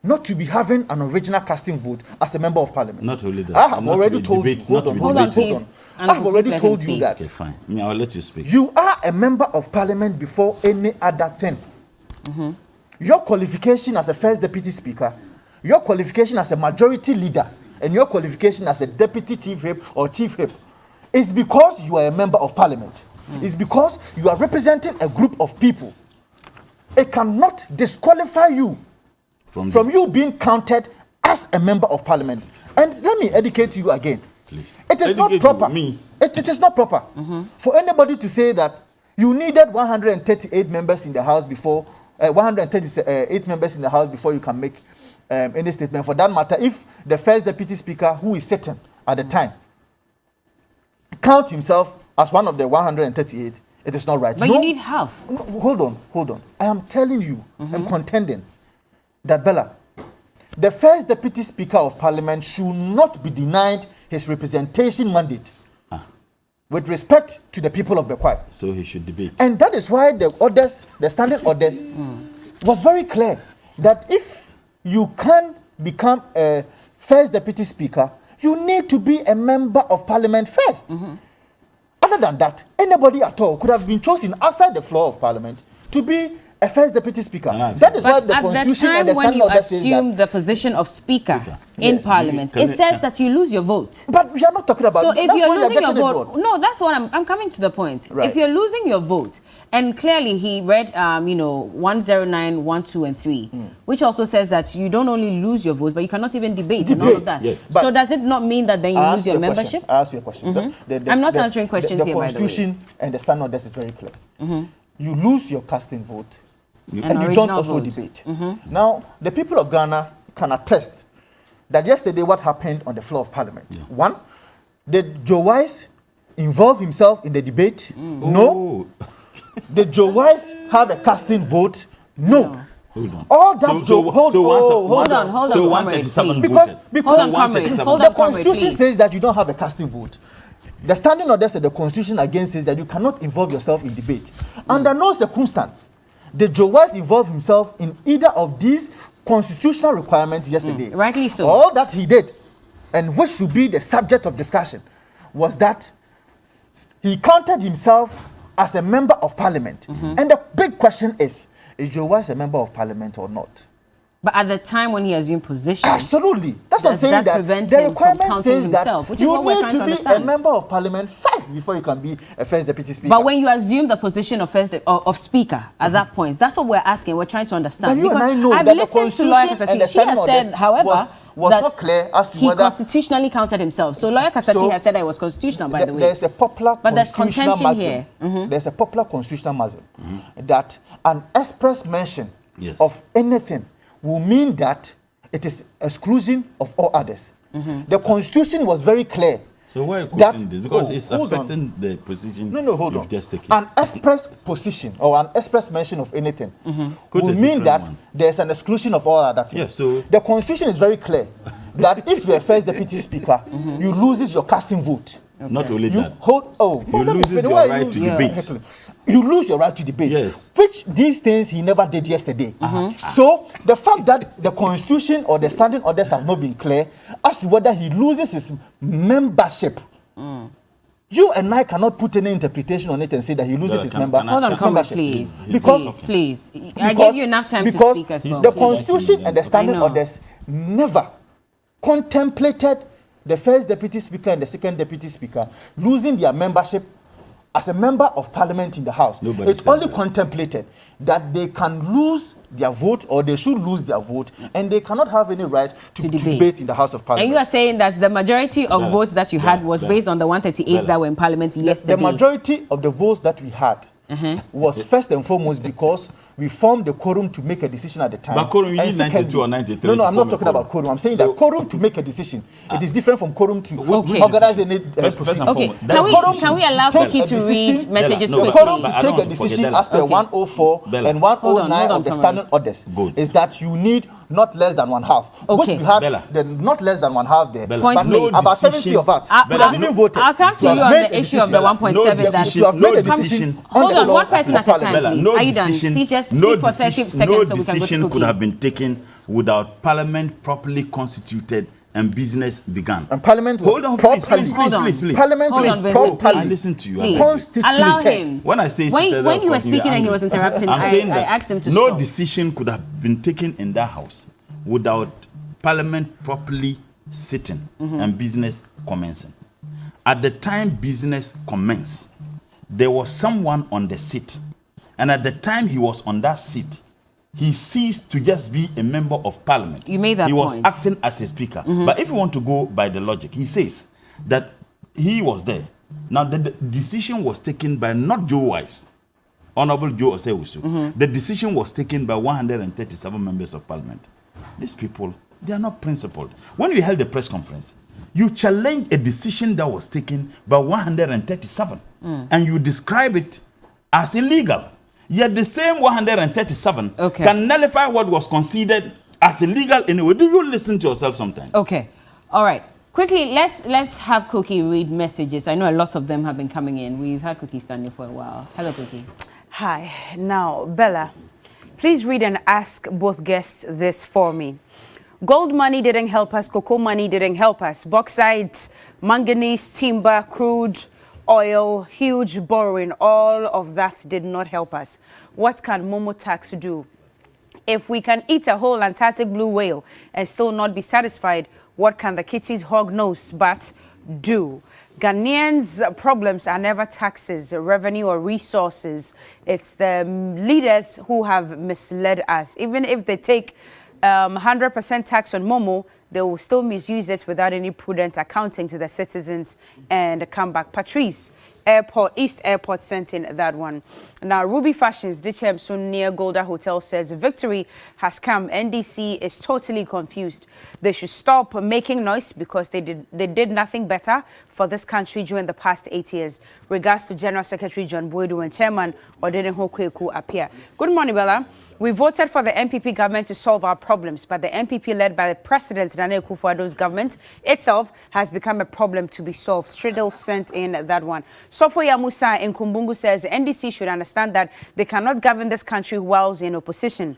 not to be having an original casting vote as a member of Parliament. Not only that. I have not to already be told debate- you. not to be Hold on, debated. please. I have already Let him told you speak. that Okay, fine. I'll let you speak. you are a member of Parliament before any other thing. Your qualification as a first Deputy Speaker, your qualification as a majority leader, and your qualification as a Deputy Chief Whip or Chief Whip is because you are a member of Parliament. It's because you are representing a group of people. It cannot disqualify you from you being counted as a member of Parliament. And let me educate you again. Please. It is not Educate proper. me. It is not proper for anybody to say that you needed 138 members in the House before 138 members in the House before you can make any statement. For that matter, if the first Deputy Speaker who is sitting at the time count himself as one of the 138, it is not right. But you need half. No, hold on. I am telling you, I'm contending that Bella, the first Deputy Speaker of Parliament should not be denied his representation mandate with respect to the people of Bekwai. So he should debate. And that is why the orders, the standing orders, was very clear that if you can become a first Deputy Speaker, you need to be a member of Parliament first. Other than that, anybody at all could have been chosen outside the floor of Parliament to be a first Deputy Speaker. That is why But the at the Constitution time and the when standing you order says assume that. the position of Speaker in Yes. Parliament, Can it we- says that you lose your vote. But we are not talking about. So if that's you're why losing your getting it vote, wrong. no, that's what I'm coming to the point. Right. If you're losing your vote, and clearly he read, 109, 1, 2, and 3, which also says that you don't only lose your vote, but you cannot even debate and all of Debate, that. yes. So does it not mean that then you I lose asked your you a question. membership? I asked you a question. I'm not answering questions the here, by the way. Constitution and the standing orders is very clear. You lose your casting vote, An and you don't original also vote. debate. Now, the people of Ghana can attest that yesterday what happened on the floor of Parliament. One, did Joe Wise involve himself in the debate? No. Did Joe Wise have a casting vote? No. Hold on. All that Hold on, So comrade, 137 please. Because Hold on, So comrade. 137 Hold the on, comrade, Constitution please. says that you don't have a casting vote. The standing orders of the Constitution again says that you cannot involve yourself in debate. Under no circumstance did Joe Wise involve himself in either of these constitutional requirements yesterday. Rightly so. All that he did, and which should be the subject of discussion, was that he counted himself as a member of Parliament. And the big question is Joe Wise a member of Parliament or not? But at the time when he assumed position, absolutely. That's what I'm saying. That the requirement says that you need to be a member of parliament first before you can be a first deputy speaker. But when you assume the position of speaker at that point, that's what we're asking. We're trying to understand. But you and I know that the constitution and the standing orders was not clear as to whether he constitutionally counted himself. So lawyer Kasati has said that it was constitutional, by the way. There's a popular constitutional maxim. There's a popular constitutional maxim that an express mention of anything will mean that it is exclusion of all others. The constitution was very clear. So why are you quoting this? Because it's affecting the position you've just taken. An express position or an express mention of anything will mean that there's an exclusion of all other things. Yes, so the constitution is very clear that if you're a first deputy speaker, you lose your casting vote. Okay. Not only that. You lose your right to debate. You lose your right to debate. Yes. Which these things he never did yesterday. So the fact that the constitution or the standing orders have not been clear as to whether he loses his membership. You and I cannot put any interpretation on it and say that he loses his membership. Hold on, please. Please. I gave you enough time to speak as well. The constitution and the standing orders never contemplated the first deputy speaker and the second deputy speaker losing their membership as a member of parliament in the House. It's only contemplated that they can lose their vote or they should lose their vote and they cannot have any right to debate in the House of Parliament. And you are saying that the majority of votes that you had was based on the 138 that were in parliament yesterday. The majority of the votes that we had was first and foremost because we formed the quorum to make a decision at the time. But quorum, you need 92 or 93. No, I'm not talking about quorum. I'm saying that quorum to make a decision. It is different from quorum to organize any proceeding. Okay, can we allow Koki to read messages quickly? The quorum to take a decision as per 104 and 109 of the standing orders is that you need not less than one half. Which we had not less than one half there. But no, about 70 of us would have even voted. I'll come to you on the issue of the 1.7 that you have made a decision. Hold on, one person at a time, please. Are you done? Please just speak for 30 seconds so we can go to decision could have been taken without Parliament properly constituted and business began. And Parliament was hold on, please. Parliament was properly. I listen to you. Allow him. When I say when you were speaking and he was interrupting, I asked him to no stop. decision could have been taken in that house without Parliament properly sitting and business commencing. At the time business commenced, there was someone on the seat, and at the time he was on that seat, he ceased to just be a member of parliament. You made that He was point. acting as a speaker. But if you want to go by the logic, he says that he was there. Now, the decision was taken by not Joe Wise, Honorable Joe Osewusu. The decision was taken by 137 members of parliament. These people, they are not principled. When we held the press conference, you challenged a decision that was taken by 137, and you describe it as illegal. Yet the same 137 can nullify what was considered as illegal anyway. Do you listen to yourself sometimes? Okay. All right. Quickly, let's have Koki read messages. I know a lot of them have been coming in. We've had Koki standing for a while. Hello, Koki. Hi. Now, Bella, please read and ask both guests this for me. Gold money didn't help us. Cocoa money didn't help us. Bauxite, manganese, timber, crude oil, huge borrowing, all of that did not help us. What can Momo tax do? If we can eat a whole Antarctic blue whale and still not be satisfied, what can the kitty's hog nose but do? Ghanaians' problems are never taxes, revenue, or resources. It's the leaders who have misled us. Even if they take 100% tax on Momo, they will still misuse it without any prudent accounting to the citizens and come back. Patrice, East Airport sent in that one. Now, Ruby Fashions, Dichem soon near Golda Hotel says victory has come. NDC is totally confused. They should stop making noise because they did nothing better for this country during the past 8 years. Regards to General Secretary John Boydu and Chairman Odenho Kweku appear. Good morning, Bella. We voted for the MPP government to solve our problems, but the MPP led by the President Nana Akufo-Addo's government itself has become a problem to be solved. Triddle sent in that one. Sofoya Musa in Kumbungu says NDC should understand that they cannot govern this country whilst in opposition.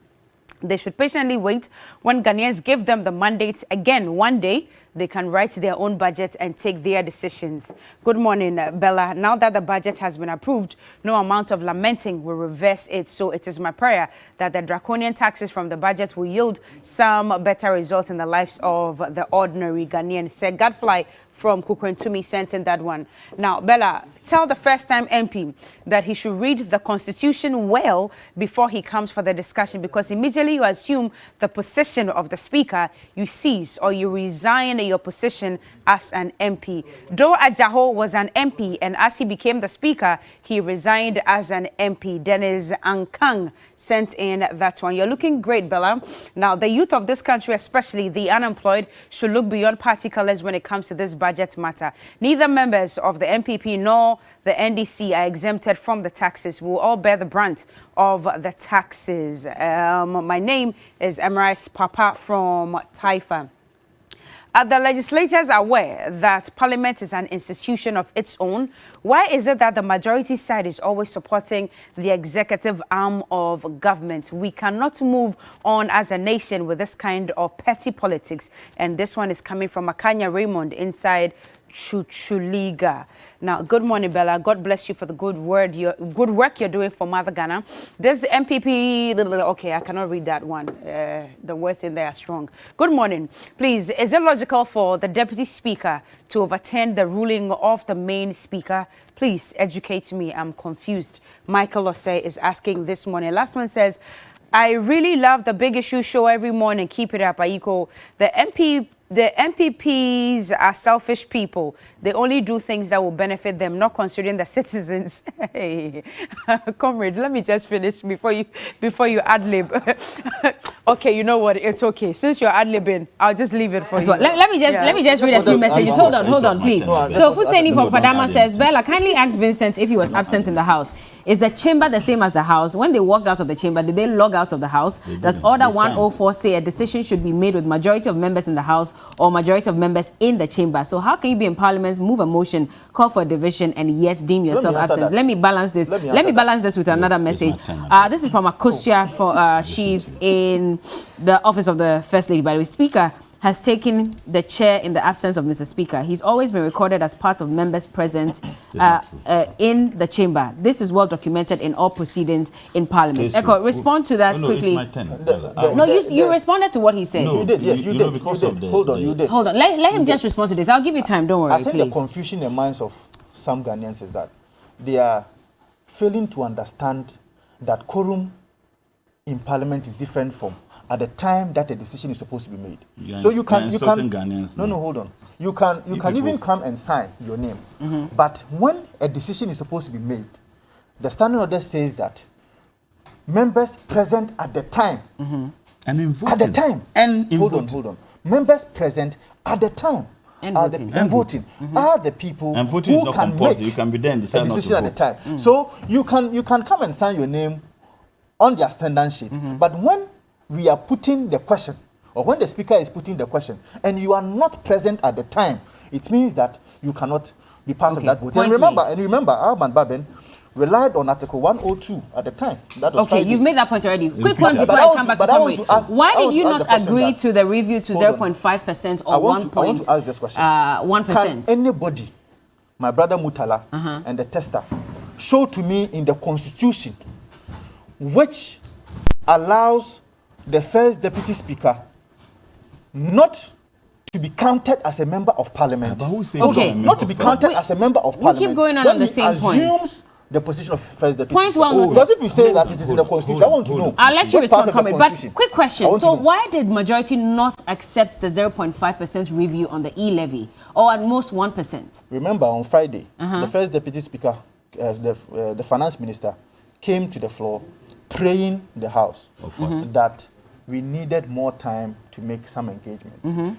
They should patiently wait when Ghanaians give them the mandate again. One day, they can write their own budget and take their decisions. Good morning, Bella. Now that the budget has been approved, no amount of lamenting will reverse it. So it is my prayer that the draconian taxes from the budget will yield some better results in the lives of the ordinary Ghanaians. Said Godfly from Kukwentumi sent in that one. Now, Bella, tell the first-time MP that he should read the Constitution well before he comes for the discussion, because immediately you assume the position of the Speaker, you cease or you resign your position as an MP. Though Ajaho was an MP, and as he became the Speaker, he resigned as an MP. Dennis Ankang sent in that one. You're looking great, Bella. Now, the youth of this country, especially the unemployed, should look beyond party colors when it comes to this budget matter. Neither members of the MPP nor the NDC are exempted from the taxes. We'll all bear the brunt of the taxes. My name is Emrice Papa from Taifa. Are the legislators aware that Parliament is an institution of its own? Why is it that the majority side is always supporting the executive arm of government? We cannot move on as a nation with this kind of petty politics. And this one is coming from Akanya Raymond inside Chuchuliga. Now, good morning, Bella. God bless you for the good work you're doing for Mother Ghana. This MPP, okay, I cannot read that one. The words in there are strong. Good morning. Please, is it logical for the Deputy Speaker to overturn the ruling of the main Speaker? Please educate me. I'm confused. Michael Osei is asking this morning. Last one says, I really love the Big Issue show every morning. Keep it up, Aiko. The MPPs are selfish people. They only do things that will benefit them, not considering the citizens. Hey, comrade, let me just finish before you ad-lib. Okay, you know what? It's okay. Since you're ad-libbing, I'll just leave it for you. Let me just read a few messages. Hold on, please. So Fuseni from Fadama says, Bella, kindly ask Vincent if he was absent in the house. Is the chamber the same as the house? When they walked out of the chamber, did they log out of the house? Does Order 104 say a decision should be made with majority of members in the house or majority of members in the chamber? So how can you be in Parliament, move a motion, call for a division, and yet deem yourself absent? Let me balance this. Let me balance this with another message. This is from Akosia. She's in the office of the First Lady. By the way, Speaker has taken the chair in the absence of Mr. Speaker. He's always been recorded as part of members present in the chamber. This is well documented in all proceedings in Parliament. Echo, respond to that quickly. You responded to what he said. No, you did. Yes, you did. Hold on, you did. Hold on. Let him just respond to this. I'll give you time. Don't worry, I think please. the confusion in the minds of some Ghanaians is that they are failing to understand that quorum in Parliament is different from at the time that a decision is supposed to be made. So you can Ghanaians, no, hold on. You can even come and sign your name. But when a decision is supposed to be made, the standing order says that members present at the time and in voting. At the time. And in hold on. Members present at the time. And voting are the people and voting who can make you can be there and decide a decision not to at the time. So you can come and sign your name on the attendance sheet. But when we are putting the question, or when the speaker is putting the question, and you are not present at the time, it means that you cannot be part of that vote. And remember, Alban Baben relied on Article 102 at the time. That was okay, Friday. You've made that point already. Quick one before I come back to Comrade. Why did you not agree to the review to 0.5% or 1%? I want to ask this question. 1%. Can anybody, my brother Mutala and the tester, show to me in the Constitution which allows the first deputy speaker not to be counted as a member of Parliament? But who says not to be counted as a member of Parliament. We keep going on the same point. Assumes the position of first deputy Point speaker. well noted. Because if you say that it is in the Constitution, I want to know. I'll let you respond, Comrade. But Constitution. quick question. So why did majority not accept the 0.5% review on the e-levy, or at most 1%? Remember, on Friday, the first deputy speaker, the finance minister, came to the floor praying the House that we needed more time to make some engagements.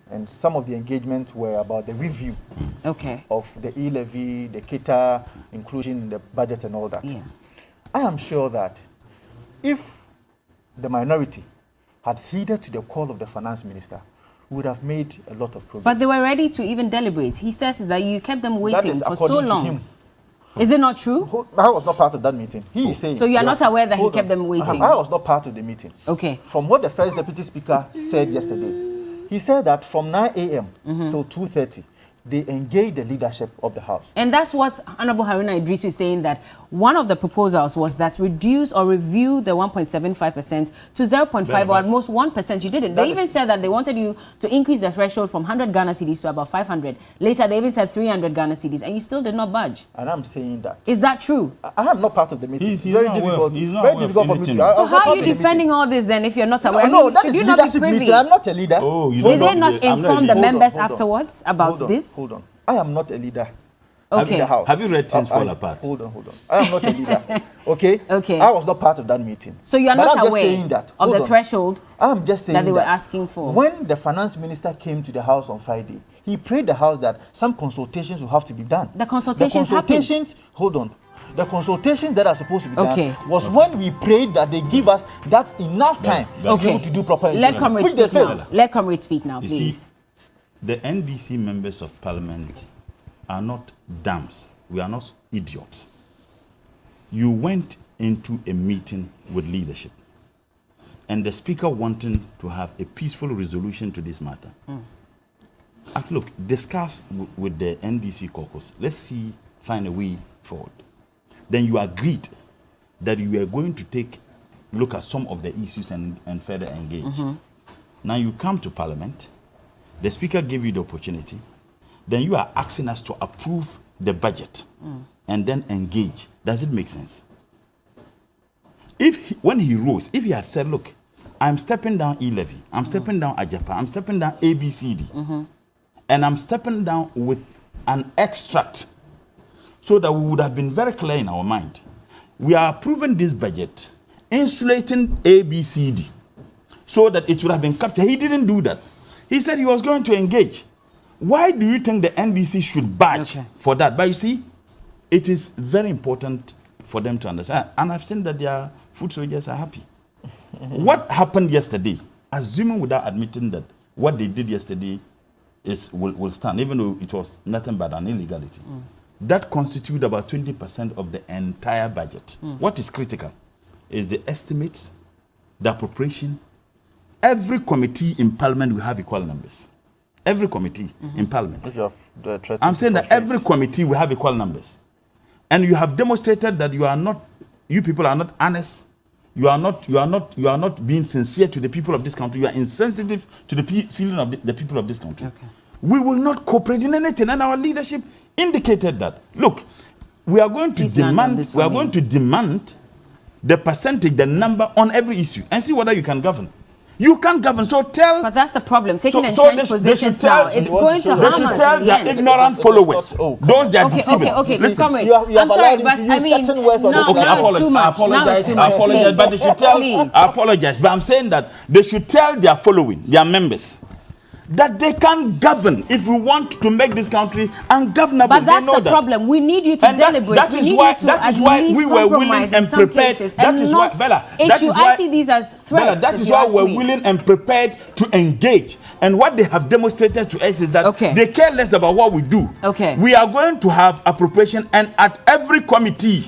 And some of the engagements were about the review of the e-levy, the KETA, inclusion in the budget and all that. Yeah. I am sure that if the minority had heeded to the call of the finance minister, we would have made a lot of progress. But they were ready to even deliberate. He says that you kept them waiting for so long. To him. Is it not true? I was not part of that meeting. He is saying. So you are not aware that he kept them waiting? I was not part of the meeting. Okay. From what the first deputy speaker said yesterday, he said that from 9 a.m. till 2:30, they engaged the leadership of the House. And that's what Honorable Haruna Idrisu is saying, that one of the proposals was that reduce or review the 1.75% to 0.5 or at most 1%. You didn't. They even said that they wanted you to increase the threshold from 100 Ghana cedis to about 500. Later, they even said 300 Ghana cedis, and you still did not budge. And I'm saying that. Is that true? I am not part of the meeting. He's very not difficult. very difficult for me to. So how are you defending all this then if you're not aware? No, that is leadership meeting. I'm not a leader. Oh, you Did don't they not inform the members afterwards about this? Hold on. I am not a leader. Okay. In the House. Have you read Things Fall Apart? Hold on. I am not a leader. Okay? Okay. I was not part of that meeting. So you are not I'm aware just saying that. of the threshold I'm just saying that they were asking for? When the finance minister came to the House on Friday, he prayed the House that some consultations will have to be done. The consultations hold on. The consultations that are supposed to be done was when we prayed that they give us that enough time to be able to do proper implementation, which they failed. Let Comrade speak now, please. You see, the NDC members of parliament are not dumps. We are not idiots. You went into a meeting with leadership, and the speaker wanting to have a peaceful resolution to this matter. Look, discuss with the NDC caucus. Let's find a way forward. Then you agreed that you were going to look at some of the issues and further engage. Now you come to parliament, the speaker gave you the opportunity, then you are asking us to approve the budget and then engage. Does it make sense? When he rose, if he had said, look, I'm stepping down E-Levy, I'm stepping down Ajapa, I'm stepping down ABCD, and I'm stepping down with an extract, so that we would have been very clear in our mind. We are approving this budget, insulating ABCD, so that it would have been captured. He didn't do that. He said he was going to engage. Why do you think the NDC should badge for that? But you see, it is very important for them to understand. And I've seen that their food soldiers are happy. What happened yesterday, assuming without admitting that what they did yesterday will stand, even though it was nothing but an illegality, that constitutes about 20% of the entire budget. What is critical is the estimates, the appropriation. Every committee in parliament will have equal numbers. Every committee in parliament. I'm saying that every committee will have equal numbers. And you have demonstrated that you people are not honest. You are not being sincere to the people of this country. You are insensitive to the feeling of the people of this country. We will not cooperate in anything. And our leadership indicated that. Look, we are going to demand the percentage, the number on every issue, and see whether you can govern. You can't govern, so tell... But that's the problem, taking entrenched positions now. It's going to harm us. They should tell their ignorant followers, those they are deceiving. Listen, I'm sorry, but I mean... I apologize, but they should tell... I apologize, but I'm saying that they should tell their following, their members, that they can govern if we want to make this country ungovernable. But that's the problem. We need you to deliberate. That is why we were willing and prepared. That is why, Bella, I see these as threats. Bella, that is why we're willing and prepared to engage. And what they have demonstrated to us is that they care less about what we do. We are going to have appropriation, and at every committee,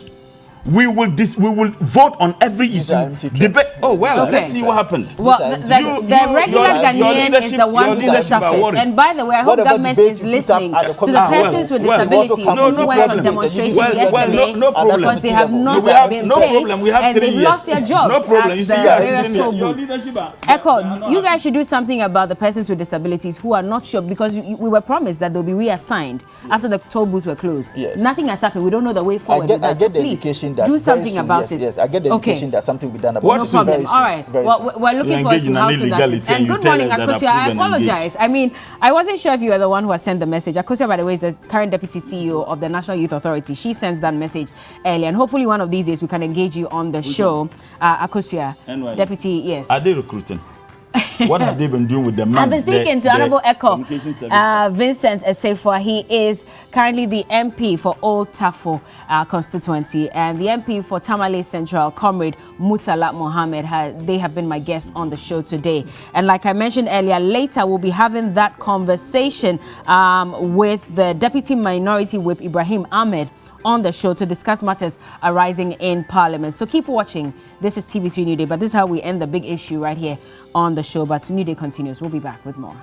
we will vote on every issue. Debate. Let's see what happened. Well, the regular Ghanaian is the one who suffers. And by the way, I hope government is listening to the persons with disabilities who went on demonstration yesterday because they have not been paid and they've lost their jobs. No problem. You see, you are sitting here. Echo, you guys should do something about the persons with disabilities who are not sure, because we were promised that they'll be reassigned after the toll booths were closed. Nothing has happened. We don't know the way forward. I get the indication that do something about it. Yes, I get the indication that something will be done about it. No problem. All right. Well, we're looking forward to how soon that is. And good morning, Akosia. I apologize. I mean, I wasn't sure if you were the one who had sent the message. Akosia, by the way, is the current deputy CEO of the National Youth Authority. She sends that message early, and hopefully one of these days we can engage you on the show. Akosia, deputy, yes. Are they recruiting? What have they been doing with the man? I've been speaking to Honorable Echo Vincent Esefua. He is currently the MP for Old Tafo constituency, and the MP for Tamale Central, Comrade Mutala Mohammed. They have been my guests on the show today. And like I mentioned earlier, later we'll be having that conversation with the Deputy Minority Whip Ibrahim Ahmed on the show to discuss matters arising in Parliament. So keep watching. This is TV3 New Day, but this is how we end the big issue right here on the show. But New Day continues. We'll be back with more.